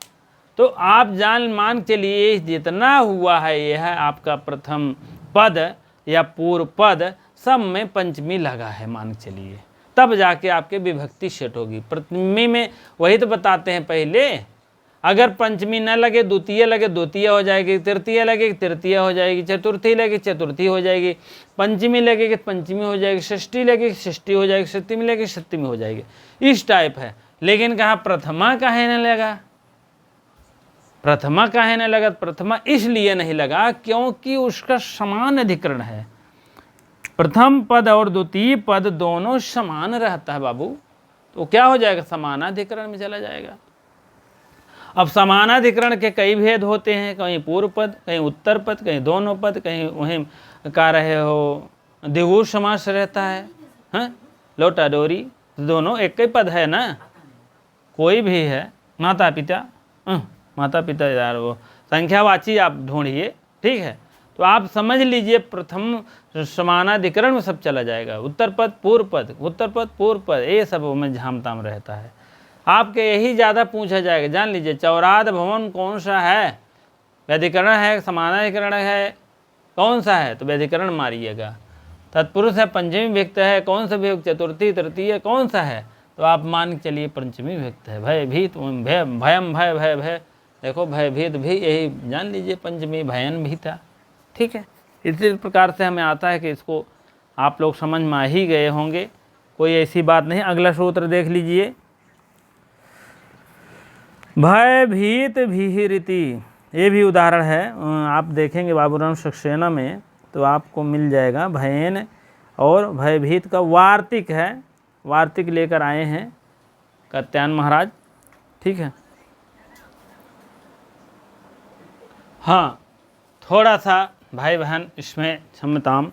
तो आप मान चलिए जितना हुआ है यह है आपका प्रथम पद या पूर्व पद, सब में पंचमी लगा है मान चलिए, तब जाके आपके विभक्ति सेट होगी। प्रथमी में वही तो बताते हैं पहले, अगर पंचमी न लगे द्वितीय लगे द्वितीय हो जाएगी, तृतीय लगे तृतीय हो जाएगी, चतुर्थी लगे चतुर्थी हो जाएगी, पंचमी लगेगी पंचमी हो जाएगी, षष्ठी लगेगी षष्ठी हो जाएगी, सप्तमी लगेगी सप्तमी हो जाएगी, इस टाइप है। लेकिन कहा प्रथमा काहे न लगा, प्रथमा काहे न लगा, प्रथमा इसलिए नहीं लगा क्योंकि उसका समान अधिकरण है। प्रथम पद और द्वितीय पद दोनों समान रहता है बाबू, तो क्या हो जाएगा, समानाधिकरण में चला जाएगा। अब समानाधिकरण के कई भेद होते हैं, कहीं पूर्व पद, कहीं उत्तर पद, कहीं दोनों पद, कहीं वहीं का रहे हो द्विगु समास रहता है, हाँ लोटा डोरी, दोनों एक ही पद है ना, कोई भी है, माता पिता, माता पिता यार वो संख्यावाची आप ढूंढिए, ठीक है। तो आप समझ लीजिए प्रथम समानाधिकरण में सब चला जाएगा, उत्तर पद पूर्व पद, उत्तर पद पूर्व पद, ये सब में झाम ताम रहता है। आपके यही ज़्यादा पूछा जाएगा, जान लीजिए चौराद भवन कौन सा है, व्यधिकरण है समानाधिकरण है, कौन सा है, तो व्यधिकरण मारिएगा। तत्पुरुष है पंचमी विभक्त है, कौन सा विभक्त, चतुर्थी तृतीय कौन सा है, तो आप मान के चलिए पंचमी विभक्त है। भय भीत भय भयम भय भय भय, देखो भयभीत भी यही जान लीजिए पंचमी भयन भी था, ठीक है। इसी प्रकार से हमें आता है कि इसको आप लोग समझ में आ ही गए होंगे, कोई ऐसी बात नहीं। अगला सूत्र देख लीजिए, भय भीत भीरिति, ये भी उदाहरण है, आप देखेंगे बाबूराम सक्सेना में तो आपको मिल जाएगा। भयन और भयभीत का वार्तिक है, वार्तिक लेकर आए हैं कात्यायन महाराज, ठीक है। हाँ थोड़ा सा भाई बहन इसमें क्षमताम,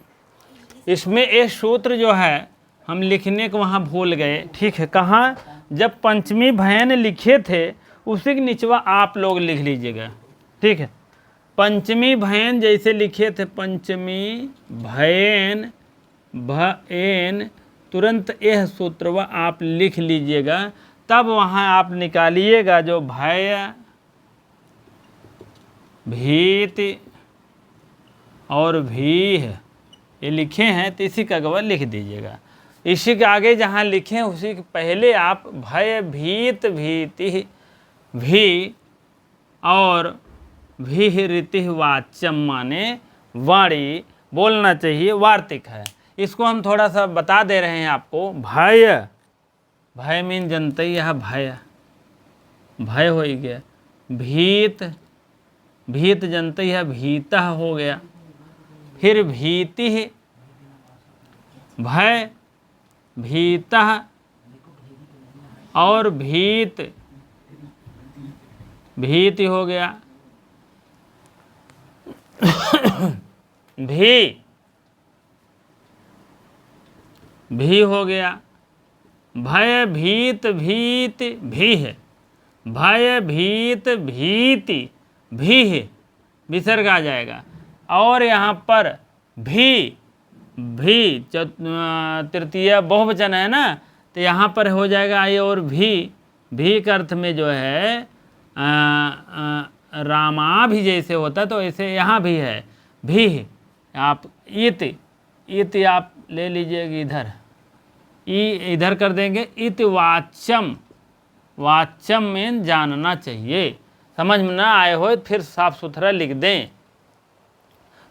इसमें एक सूत्र जो है हम लिखने को वहाँ भूल गए, ठीक है। कहाँ, जब पंचमी भयन लिखे थे उसी के निचवा आप लोग लिख लीजिएगा, ठीक है। पंचमी भयन जैसे लिखे थे, पंचमी भयन भयन, तुरंत यह सूत्र आप लिख लीजिएगा, तब वहाँ आप निकालिएगा जो भय भीति और भीह ये लिखे हैं, तो इसी का अगवा लिख दीजिएगा। इसी के आगे जहाँ लिखे उसी के पहले आप भय भीत भीति भी और भीरिति वाच्यम माने वाणी बोलना चाहिए, वार्तिक है। इसको हम थोड़ा सा बता दे रहे हैं आपको। भय, भय मीन जनते यह भय, भय हो गया। भीत, भीत जनते यह भीता हो गया। फिर भीति, भय भीता और भीत, भीति हो गया। भी हो गया। भय भीत भीत भीह, भय भीत भीति भीह विसर्ग आ जाएगा। और यहाँ पर भी तृतीय बहुवचन है ना, तो यहाँ पर हो जाएगा ये। और भी का अर्थ में जो है रामा भी जैसे होता तो ऐसे यहाँ भी है भी। आप इत आप ले लीजिएगा इधर, इधर कर देंगे। इत वाच्यम, वाच्यम में जानना चाहिए, समझ में ना आए हो फिर साफ सुथरा लिख दें।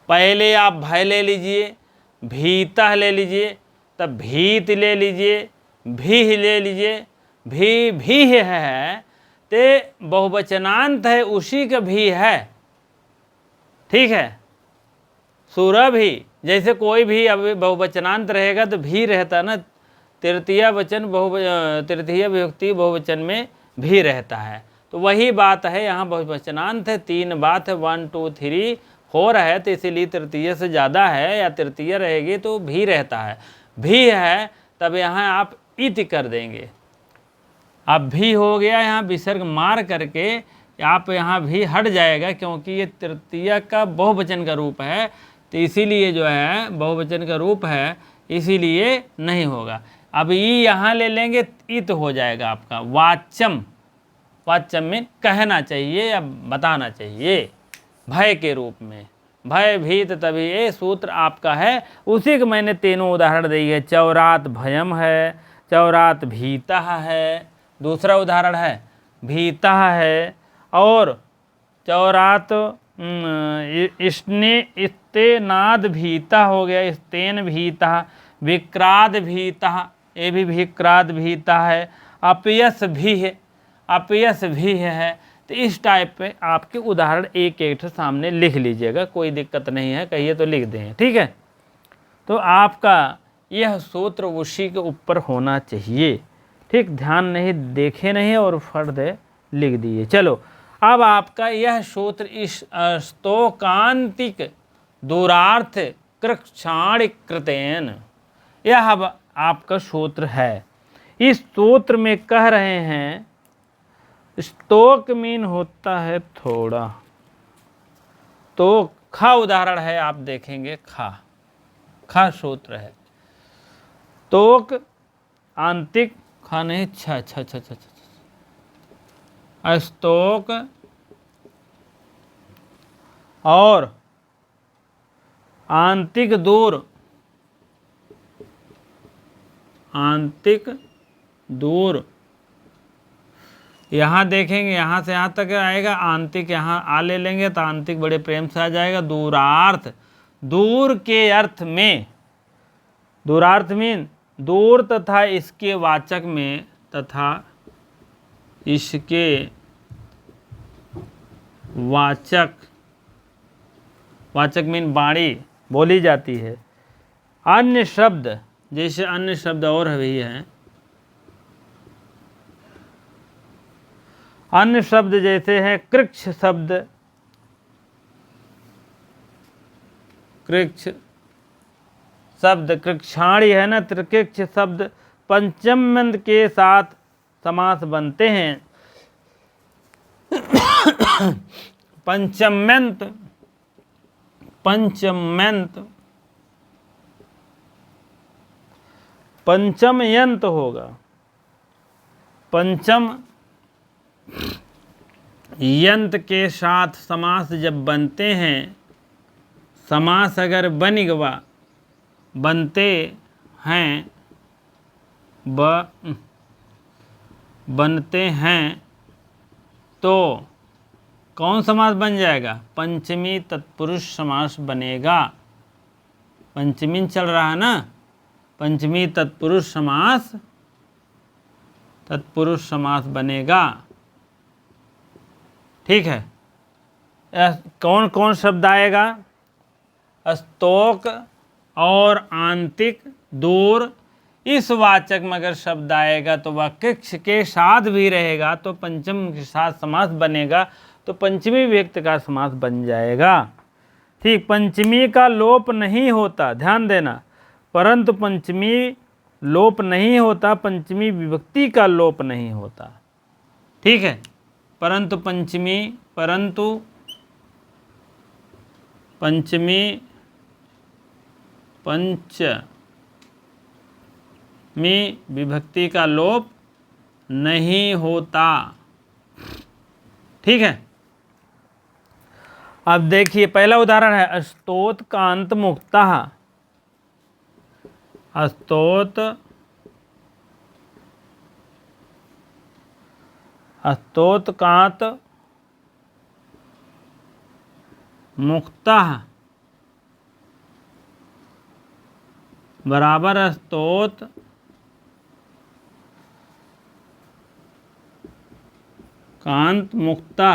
पहले आप भय ले लीजिए, भीता ले लीजिए, तब भीत ले लीजिए, भी ले लीजिए। भी है ते बहुवचनांत है, उसी का भी है, ठीक है। सूरा भी जैसे कोई भी अब बहुवचनांत रहेगा तो भी रहता ना, तृतीय वचन तृतीय विभक्ति बहुवचन में भी रहता है। तो वही बात है यहाँ, बहुवचनांत है, 3 बात है, 1 2 3 4 है, तो इसीलिए तृतीय से ज़्यादा है या तृतीय रहेगी तो भी रहता है। भी है तब यहाँ आप इति कर देंगे। अब भी हो गया, यहाँ विसर्ग मार करके आप यहाँ भी हट जाएगा, क्योंकि ये तृतीय का बहुवचन का रूप है, तो इसीलिए जो है बहुवचन का रूप है, इसीलिए नहीं होगा। अब ई यहाँ ले लेंगे, इत हो जाएगा आपका वाच्यम। वाच्यम में कहना चाहिए या बताना चाहिए भय के रूप में, भय भीत तभी। ये सूत्र आपका है, उसी को मैंने तीनों उदाहरण दी है। चौरात भयम है, चौरात भीता है, दूसरा उदाहरण है भीता है, और चौरात इसने इस्ते नाद भीता हो गया, इस्तेन भीता, विक्राद भीता, ये भी विक्राद भीता है, अपयस भी है, अपयस भी है। तो इस टाइप पे आपके उदाहरण एक एक सामने लिख लीजिएगा, कोई दिक्कत नहीं है, कहिए तो लिख दें, ठीक है। तो आपका यह सूत्र उसी के ऊपर होना चाहिए, ठीक। ध्यान नहीं, देखे नहीं और फर्द लिख दिए। चलो, अब आपका यह सूत्र इस स्तोकांतिक दूरार्थ कृक्षाण कृतेन, यह अब आपका सूत्र है। इस सूत्र में कह रहे हैं, स्तोक मीन होता है थोड़ा, तो खा उदाहरण है, आप देखेंगे खा, खा सूत्र है। तोक आंतिक, खा नहीं, छ छ छ छ छ, स्तोक और आंतिक दूर, आंतिक दूर, यहाँ देखेंगे यहाँ से यहाँ तक आएगा, आंतिक यहाँ आ ले लेंगे तो आंतिक बड़े प्रेम से आ जाएगा। दूरार्थ, दूर के अर्थ में, दूरार्थ मीन दूर तथा इसके वाचक में, तथा इसके वाचक, वाचक मीन वाणी बोली जाती है। अन्य शब्द, जैसे अन्य शब्द और भी हैं, अन्य शब्द जैसे हैं कृक्ष शब्द, कृक्ष शब्द, कृक्षाणी है ना, त्रिकृक्ष शब्द पंचम्यंत के साथ समास बनते हैं। पंचम्यंत, पंचम्यंत, पंचम यंत होगा। पंचम यंत के साथ समास जब बनते हैं, समास अगर बन गवा, बनते हैं, बनते हैं, तो कौन समास बन जाएगा? पंचमी तत्पुरुष समास बनेगा। पंचमी चल रहा है ना, पंचमी तत्पुरुष समास, तत्पुरुष समास बनेगा, ठीक है। कौन कौन शब्द आएगा? स्तोक और आंतिक दूर, इस वाचक में अगर शब्द आएगा तो वह कृक्ष के साथ भी रहेगा, तो पंचम के साथ समास बनेगा, तो पंचमी व्यक्ति का समास बन जाएगा, ठीक। पंचमी का लोप नहीं होता, ध्यान देना, परंतु पंचमी लोप नहीं होता, पंचमी विभक्ति का लोप नहीं होता, ठीक है। परंतु पंचमी, परंतु पंचमी, पंचमी विभक्ति का लोप नहीं होता, ठीक है। अब देखिए पहला उदाहरण है स्तोत कांत मुक्तः, स्तोत, स्तोत कांत मुक्तः बराबर स्तोत कांत मुक्ता,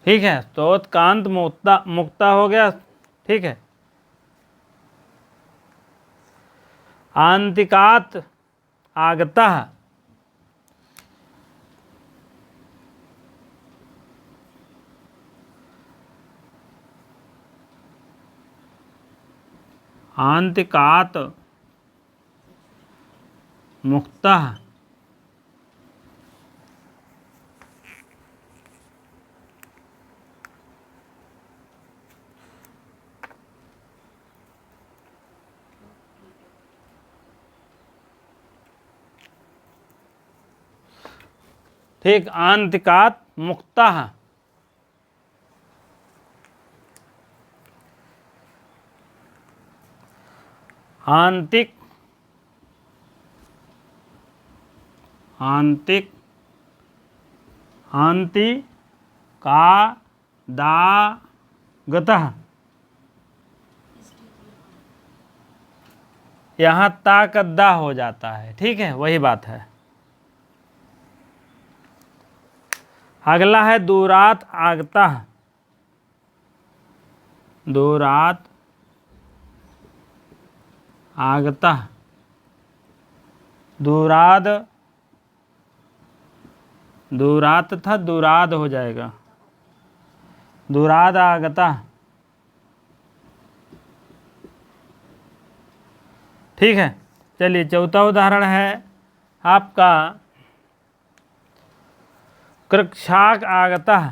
ठीक है। स्तोत कांत मुक्ता, मुक्ता हो गया, ठीक है। आंतिकात आगता, आंतिकात मुक्तः, ठीक, आंतिकात मुक्तः, आंतिक आंतिक आंतिकादागतः, यहाँ ता का दा हो जाता है। ठीक है, वही बात है। अगला है दूरात आगतः, दूरात आगतः, दूराद, दूरात था दूराद हो जाएगा, दूराद आगतः। ठीक है, चलिए चौथा उदाहरण है आपका कृक्षाक आगतः,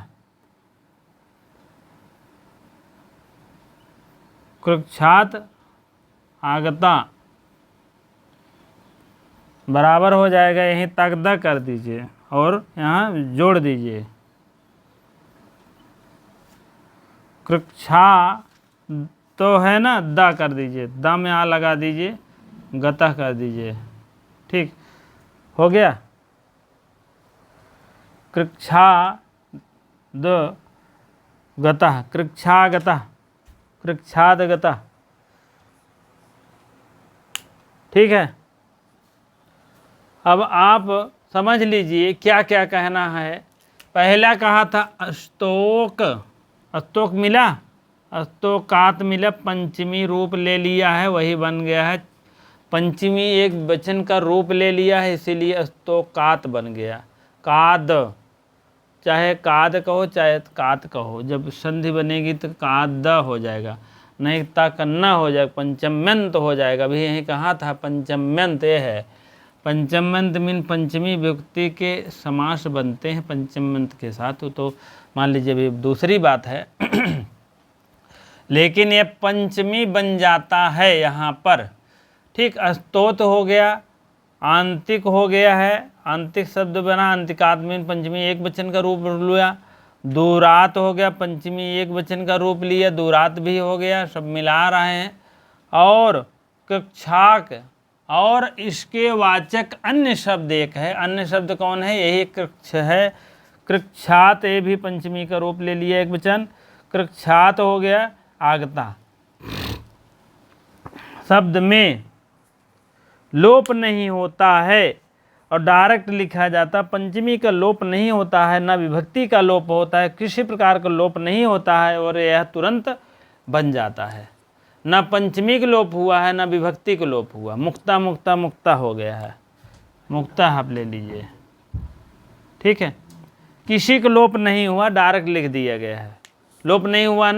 कृक्षात आगता बराबर हो जाएगा, यहीं तक द कर दीजिए और यहाँ जोड़ दीजिए, कृक्षा तो है ना, द कर दीजिए, द में आ लगा दीजिए, गतः कर दीजिए। ठीक हो गया, कृक्षा द गतः, कृक्षागतः, कृक्षादगतः। ठीक है, अब आप समझ लीजिए क्या क्या कहना है। पहला कहा था अस्तोक, अस्तोक मिला, अस्तोकात मिला, पंचमी रूप ले लिया है, वही बन गया है। पंचमी एक वचन का रूप ले लिया है, इसीलिए अस्तोकात बन गया। काद, चाहे काद कहो चाहे कात कहो, जब संधि बनेगी तो काद हो जाएगा, नहीं तकन्ना हो जाएगा, पंचम्यंत हो जाएगा। अभी यही कहा था पंचम्यंत ये है। पंचम्यंत मीन पंचमी विभक्ति के समास बनते हैं पंचम्यंत के साथ, तो मान लीजिए अभी दूसरी बात है लेकिन ये पंचमी बन जाता है यहाँ पर। ठीक, अस्तोत हो गया, आंतिक हो गया है, आंतिक शब्द बना, अंतिकात मीन पंचमी एक वचन का रूप लिया। दूरात हो गया, पंचमी एक वचन का रूप लिया, दूरात भी हो गया, सब मिला रहे हैं। और कृक्षाक और इसके वाचक अन्य शब्द एक है, अन्य शब्द कौन है, यही कृक्ष है, कृक्षात, ये भी पंचमी का रूप ले लिया एक वचन, कृक्षात हो गया। आगता शब्द में लोप नहीं होता है और डायरेक्ट लिखा जाता, पंचमी का लोप नहीं होता है, ना विभक्ति का लोप होता है, किसी प्रकार का लोप नहीं होता है और यह तुरंत बन जाता है। ना पंचमी का लोप हुआ है ना विभक्ति का लोप हुआ, मुक्ता मुक्ता मुक्ता हो गया है, मुक्ता आप ले लीजिए। ठीक है, किसी का लोप नहीं हुआ, डायरेक्ट लिख दिया गया है, लोप नहीं हुआ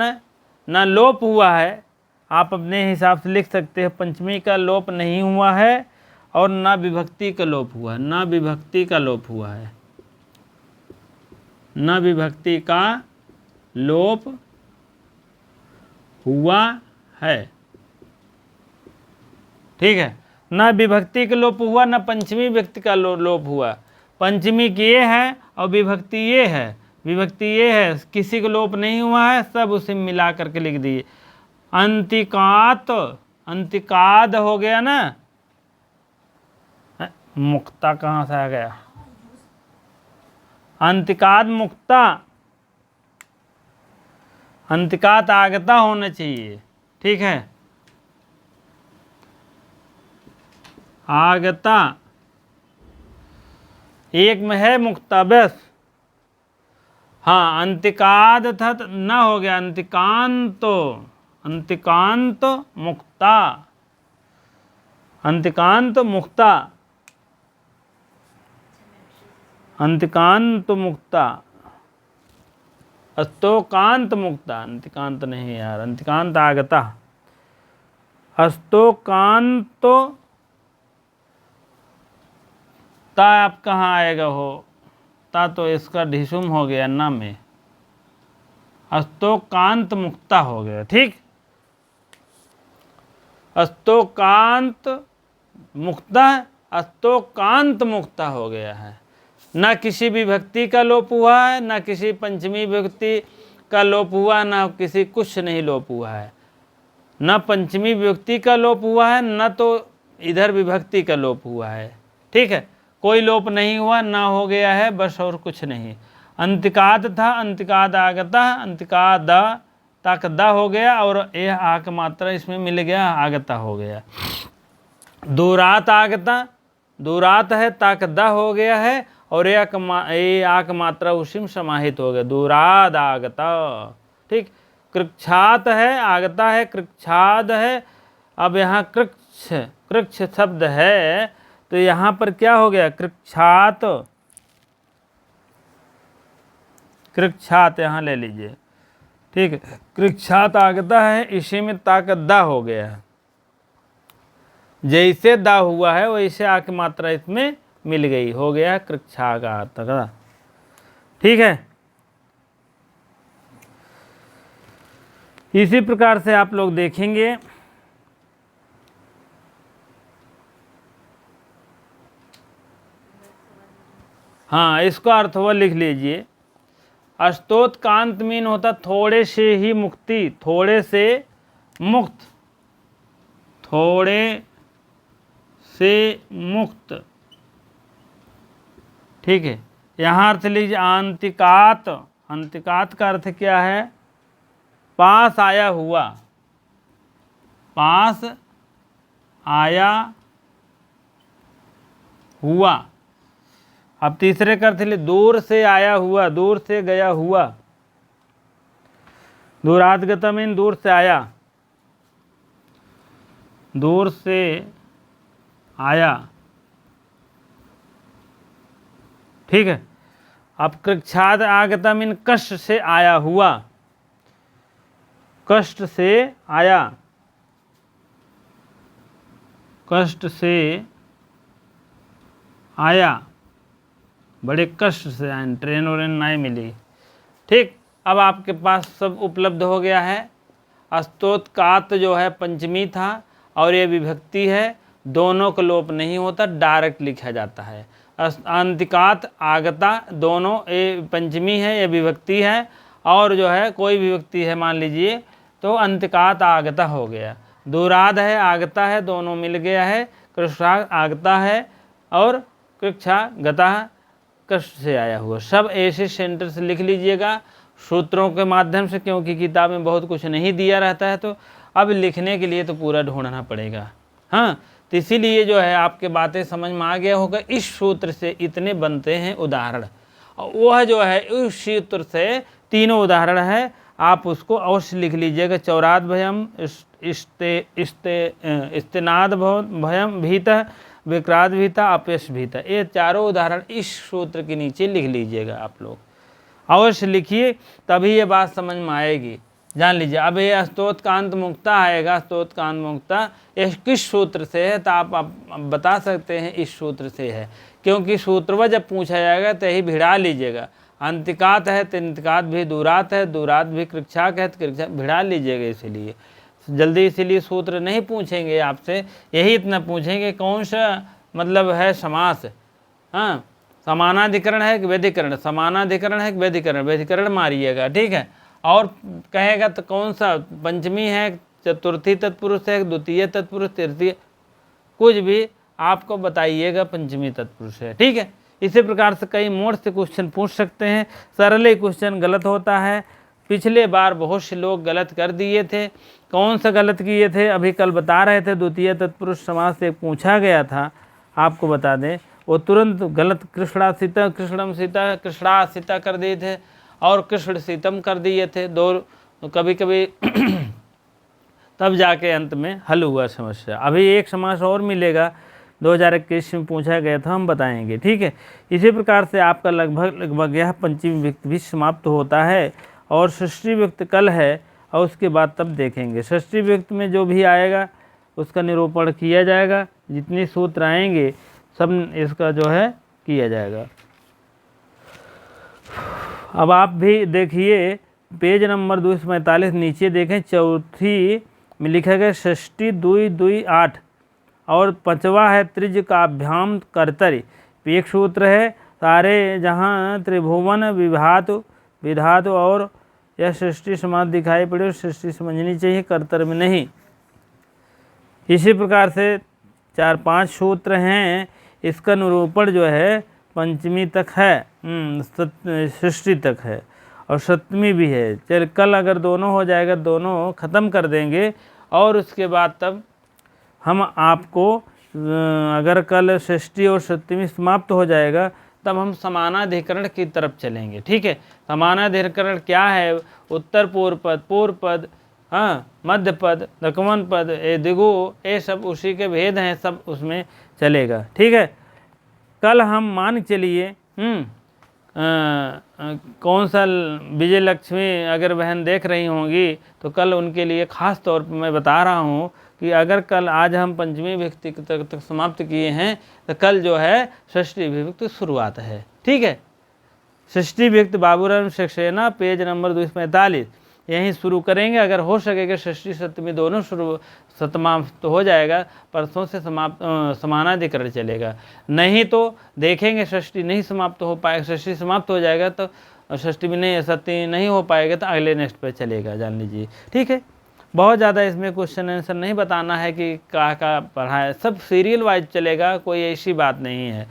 ना लोप हुआ है, आप अपने हिसाब से लिख सकते हैं। पंचमी का लोप नहीं हुआ है और ना विभक्ति का लोप हुआ है, ना विभक्ति का लोप हुआ है, ना विभक्ति का लोप हुआ है। ठीक है, ना विभक्ति का लोप हुआ ना पंचमी व्यक्ति का लोप हुआ। पंचमी की ये है और विभक्ति ये है, विभक्ति ये है, किसी का लोप नहीं हुआ है, सब उसे मिला करके लिख दिए। अंतिकात, अंतिकाद हो गया ना, मुक्ता कहाँ से आ गया, अंतिकाद मुक्ता, अंतिकात आगता होना चाहिए। ठीक है, आगता एक में है मुक्ता बस। हाँ, अंतिकाद था तो न हो गया, अंतिकांत, अंतिकांत मुक्ता, अंतिकांत मुक्ता, अंतिकांत मुक्ता, अस्तोकांत मुक्ता, अंतिकांत नहीं यार, अंतिकांत आगता, अस्तोकांत ता आप कहाँ आएगा हो, ता तो इसका ढिसुम हो गया ना में, अस्तोकांत मुक्ता हो गया। ठीक, अस्तोकांत मुक्ता, अस्तोकांत मुक्ता हो गया है, ना किसी विभक्ति का लोप हुआ है, ना किसी पंचमी विभक्ति का लोप हुआ, ना किसी कुछ नहीं लोप हुआ है। न पंचमी विभक्ति का लोप हुआ है, न तो इधर विभक्ति का लोप हुआ है। ठीक है, कोई लोप नहीं हुआ, ना हो गया है, बस और कुछ नहीं। अंतिकाद था, अंतिकाद आगता, अंतिकाद तक द हो गया और यह आ का मात्रा इसमें मिल गया, आगता हो गया। दूरात आगता, दूरात है, तक द हो गया है और ये आ का मात्रा उसी में समाहित हो गया, दूराद आगता। ठीक, कृच्छात है, आगता है, कृच्छाद है। अब यहाँ कृक्ष, कृक्ष शब्द है तो यहाँ पर क्या हो गया, कृच्छात, कृच्छात यहाँ ले लीजिए। ठीक है, कृच्छात आगता है, इसी में ताकदा हो गया है। जैसे दा हुआ है वैसे आ की मात्रा इसमें मिल गई, हो गया कृच्छा का तगड़ा। ठीक है, इसी प्रकार से आप लोग देखेंगे हाँ, इसको अर्थ वह लिख लीजिए। अस्तोत कांत मीन होता थोड़े से ही मुक्ति, थोड़े से मुक्त, थोड़े से मुक्त। ठीक है, यहाँ अर्थ लीजिए अंतिकात, अंतिकात का अर्थ क्या है, पास आया हुआ, पास आया हुआ। अब तीसरे का अर्थ ले दूर से आया हुआ, दूर से गया हुआ। दूरादगता मीन दूर से आया, दूर से आया। ठीक है, अब कृच्छाद आगता मीन कष्ट से आया हुआ, कष्ट से आया, कष्ट से आया, बड़े कष्ट से आए, ट्रेन व्रेन नहीं मिली। ठीक, अब आपके पास सब उपलब्ध हो गया है। अस्तोत्कात जो है पंचमी था और ये विभक्ति है, दोनों का लोप नहीं होता, डायरेक्ट लिखा जाता है। अंतिकात आगता दोनों, ये पंचमी है, ये विभक्ति है, और जो है कोई विभक्ति है मान लीजिए तो अंतिकात आगता हो गया। दूराद है, आगता है, दोनों मिल गया है। कृष्णा आगता है और कृक्षा गता कष्ट से आया हुआ। सब ऐसे सेंटेंस लिख लीजिएगा सूत्रों के माध्यम से, क्योंकि किताब में बहुत कुछ नहीं दिया रहता है, तो अब लिखने के लिए तो पूरा ढूंढना पड़ेगा। हाँ, तो इसीलिए जो है आपके बातें समझ में आ गया होगा। इस सूत्र से इतने बनते हैं उदाहरण, और वह जो है उस सूत्र से तीनों उदाहरण है, आप उसको अवश्य लिख लीजिएगा। चौराद भयम, इस्तेनाद भयम भीतः, विक्रांत भीता, अपयश भीता, ये चारों उदाहरण इस सूत्र के नीचे लिख लीजिएगा। आप लोग अवश्य लिखिए, तभी ये बात समझ में आएगी। जान लीजिए, अब ये स्तोत्रकांत मुक्ता आएगा, स्तोत्रकांत मुक्ता ये किस सूत्र से है, तो आप बता सकते हैं इस सूत्र से है, क्योंकि सूत्रवा जब पूछा जाएगा तो यही भिड़ा लीजिएगा। अंतिकात है तो अंतिकात भी, दूरात है, दूरात भी, कृक्षाक है तो कृक्षा भिड़ा लीजिएगा। इसीलिए जल्दी इसीलिए सूत्र नहीं पूछेंगे आपसे, यही इतना पूछेंगे कौन सा मतलब है समास। हाँ, समानाधिकरण है कि व्यधिकरण, समानाधिकरण है कि व्यधिकरण, व्यधिकरण मारिएगा। ठीक है, और कहेगा तो कौन सा पंचमी है, चतुर्थी तत्पुरुष है, द्वितीय तत्पुरुष, तृतीय, कुछ भी आपको बताइएगा पंचमी तत्पुरुष है। ठीक है, इसी प्रकार से कई मोड से क्वेश्चन पूछ सकते हैं। सरल क्वेश्चन गलत होता है, पिछले बार बहुत से लोग गलत कर दिए थे। कौन सा गलत किए थे, अभी कल बता रहे थे, द्वितीय तत्पुरुष समास से पूछा गया था, आपको बता दें, वो तुरंत गलत कृष्णासीता, कृष्णम सीता, कृष्णासीता कर दिए थे और कृष्ण सीतम कर दिए थे दो, कभी कभी तब जाके अंत में हल हुआ समस्या। अभी एक समास और मिलेगा, 2021 में पूछा गया था, हम बताएंगे। ठीक है, इसी प्रकार से आपका लगभग यह पंचमी विभक्ति भी समाप्त होता है, और षष्ठी विभक्ति कल है और उसके बाद तब देखेंगे। षष्ठी विभक्ति में जो भी आएगा उसका निरूपण किया जाएगा, जितने सूत्र आएंगे सब इसका जो है किया जाएगा। अब आप भी देखिए पेज नंबर 245 नीचे देखें, चौथी में लिखा गया षष्ठी 2-2-8 और 5वां है त्रिज काभ्याम कर्तरी। एक सूत्र है सारे जहाँ त्रिभुवन विधातु विधातु और यह सृष्टि समाप्त दिखाई पड़े, सृष्टि समझनी चाहिए, कर्तव्य में नहीं। इसी प्रकार से 4-5 सूत्र हैं, इसका निरूपण जो है पंचमी तक है, सृष्टि तक है और सप्तमी भी है। चल कल अगर दोनों हो जाएगा, दोनों ख़त्म कर देंगे और उसके बाद तब हम आपको अगर कल सृष्टि और सप्तमी समाप्त हो जाएगा तब हम समानाधिकरण की तरफ चलेंगे। ठीक है, समानाधिकरण क्या है? उत्तर पूर्व पद, पूर्व पद, हाँ, मध्य पद, दकवन पद, ये दिगु, ये सब उसी के भेद हैं, सब उसमें चलेगा। ठीक है, कल हम मान चलिए कौन सा विजय लक्ष्मी अगर बहन देख रही होंगी तो कल उनके लिए ख़ास तौर पर मैं बता रहा हूँ कि अगर कल आज हम पंचमी विभक्ति तक समाप्त किए हैं तो कल जो है षष्ठी विभक्ति शुरुआत है। ठीक है, षष्ठी विभक्ति बाबूराम सक्सेना पेज नंबर 245 यहीं शुरू करेंगे। अगर हो सकेगा षष्ठी सप्तमी दोनों समाप्त तो हो जाएगा, परसों से समानाधिकरण चलेगा। नहीं तो देखेंगे षष्ठी नहीं समाप्त हो पाएगा, षष्ठी समाप्त हो जाएगा तो षष्ठी में नहीं, सप्तमी नहीं हो पाएगा तो अगले नेक्स्ट पे चलेगा, जान लीजिए। ठीक है, बहुत ज़्यादा इसमें क्वेश्चन आंसर नहीं बताना है कि क्या पढ़ा है, सब सीरियल वाइज चलेगा, कोई ऐसी बात नहीं है।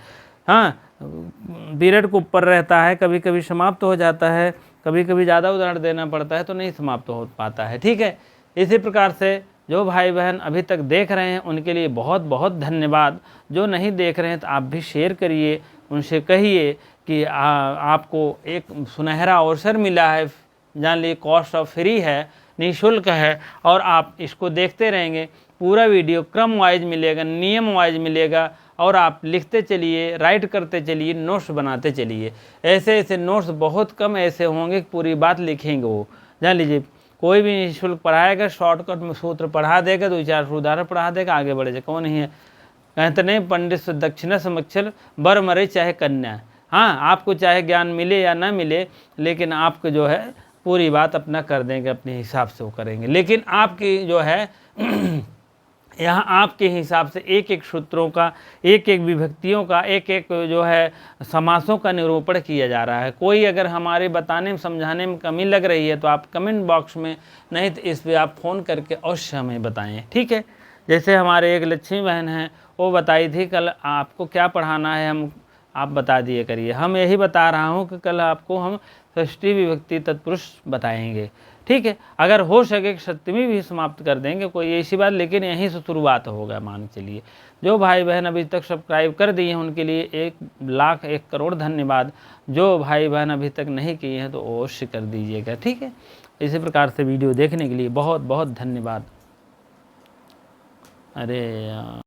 हाँ, पीरियड के ऊपर रहता है, कभी कभी समाप्त हो जाता है, कभी कभी ज़्यादा उदाहरण देना पड़ता है तो नहीं समाप्त हो पाता है। ठीक है, इसी प्रकार से जो भाई बहन अभी तक देख रहे हैं उनके लिए बहुत बहुत धन्यवाद। जो नहीं देख रहे हैं तो आप भी शेयर करिए, उनसे कहिए कि आपको एक सुनहरा अवसर मिला है, जान लीजिए कॉस्ट ऑफ फ्री है, निःशुल्क है और आप इसको देखते रहेंगे। पूरा वीडियो क्रम वाइज मिलेगा, नियम वाइज मिलेगा और आप लिखते चलिए, राइट करते चलिए, नोट्स बनाते चलिए। ऐसे ऐसे नोट्स बहुत कम ऐसे होंगे कि पूरी बात लिखेंगे वो, जान लीजिए। कोई भी निःशुल्क पढ़ाएगा, शॉर्टकट में सूत्र पढ़ा देगा, 2-4 उदाहरण पढ़ा देगा, आगे बढ़े। कौन नहीं है कहते नहीं, पंडित से दक्षिणा समक्षर बर मरे चाहे कन्या। हाँ, आपको चाहे ज्ञान मिले या ना मिले, लेकिन आपको जो है पूरी बात अपना कर देंगे, अपने हिसाब से वो करेंगे। लेकिन आपकी जो है यहाँ आपके हिसाब से एक एक सूत्रों का, एक एक विभक्तियों का, एक एक जो है समासों का निरूपण किया जा रहा है। कोई अगर हमारे बताने में समझाने में कमी लग रही है तो आप कमेंट बॉक्स में, नहीं तो इस पर आप फ़ोन करके अवश्य हमें बताएं। ठीक है, जैसे हमारे एक लक्ष्मी बहन हैं, वो बताई थी कल आपको क्या पढ़ाना है, हम आप बता दिए करिए। हम यही बता रहा हूँ कि कल आपको हम षष्ठी विभक्ति तत्पुरुष बताएंगे। ठीक है, अगर हो सके सप्तमी भी समाप्त कर देंगे, कोई ऐसी बात, लेकिन यहीं से शुरुआत होगा, मान चलिए। जो भाई बहन अभी तक सब्सक्राइब कर दिए हैं उनके लिए 1,00,000 1 करोड़ धन्यवाद। जो भाई बहन अभी तक नहीं किए हैं तो अवश्य कर दीजिएगा। ठीक है, इसी प्रकार से वीडियो देखने के लिए बहुत बहुत धन्यवाद। अरे यार।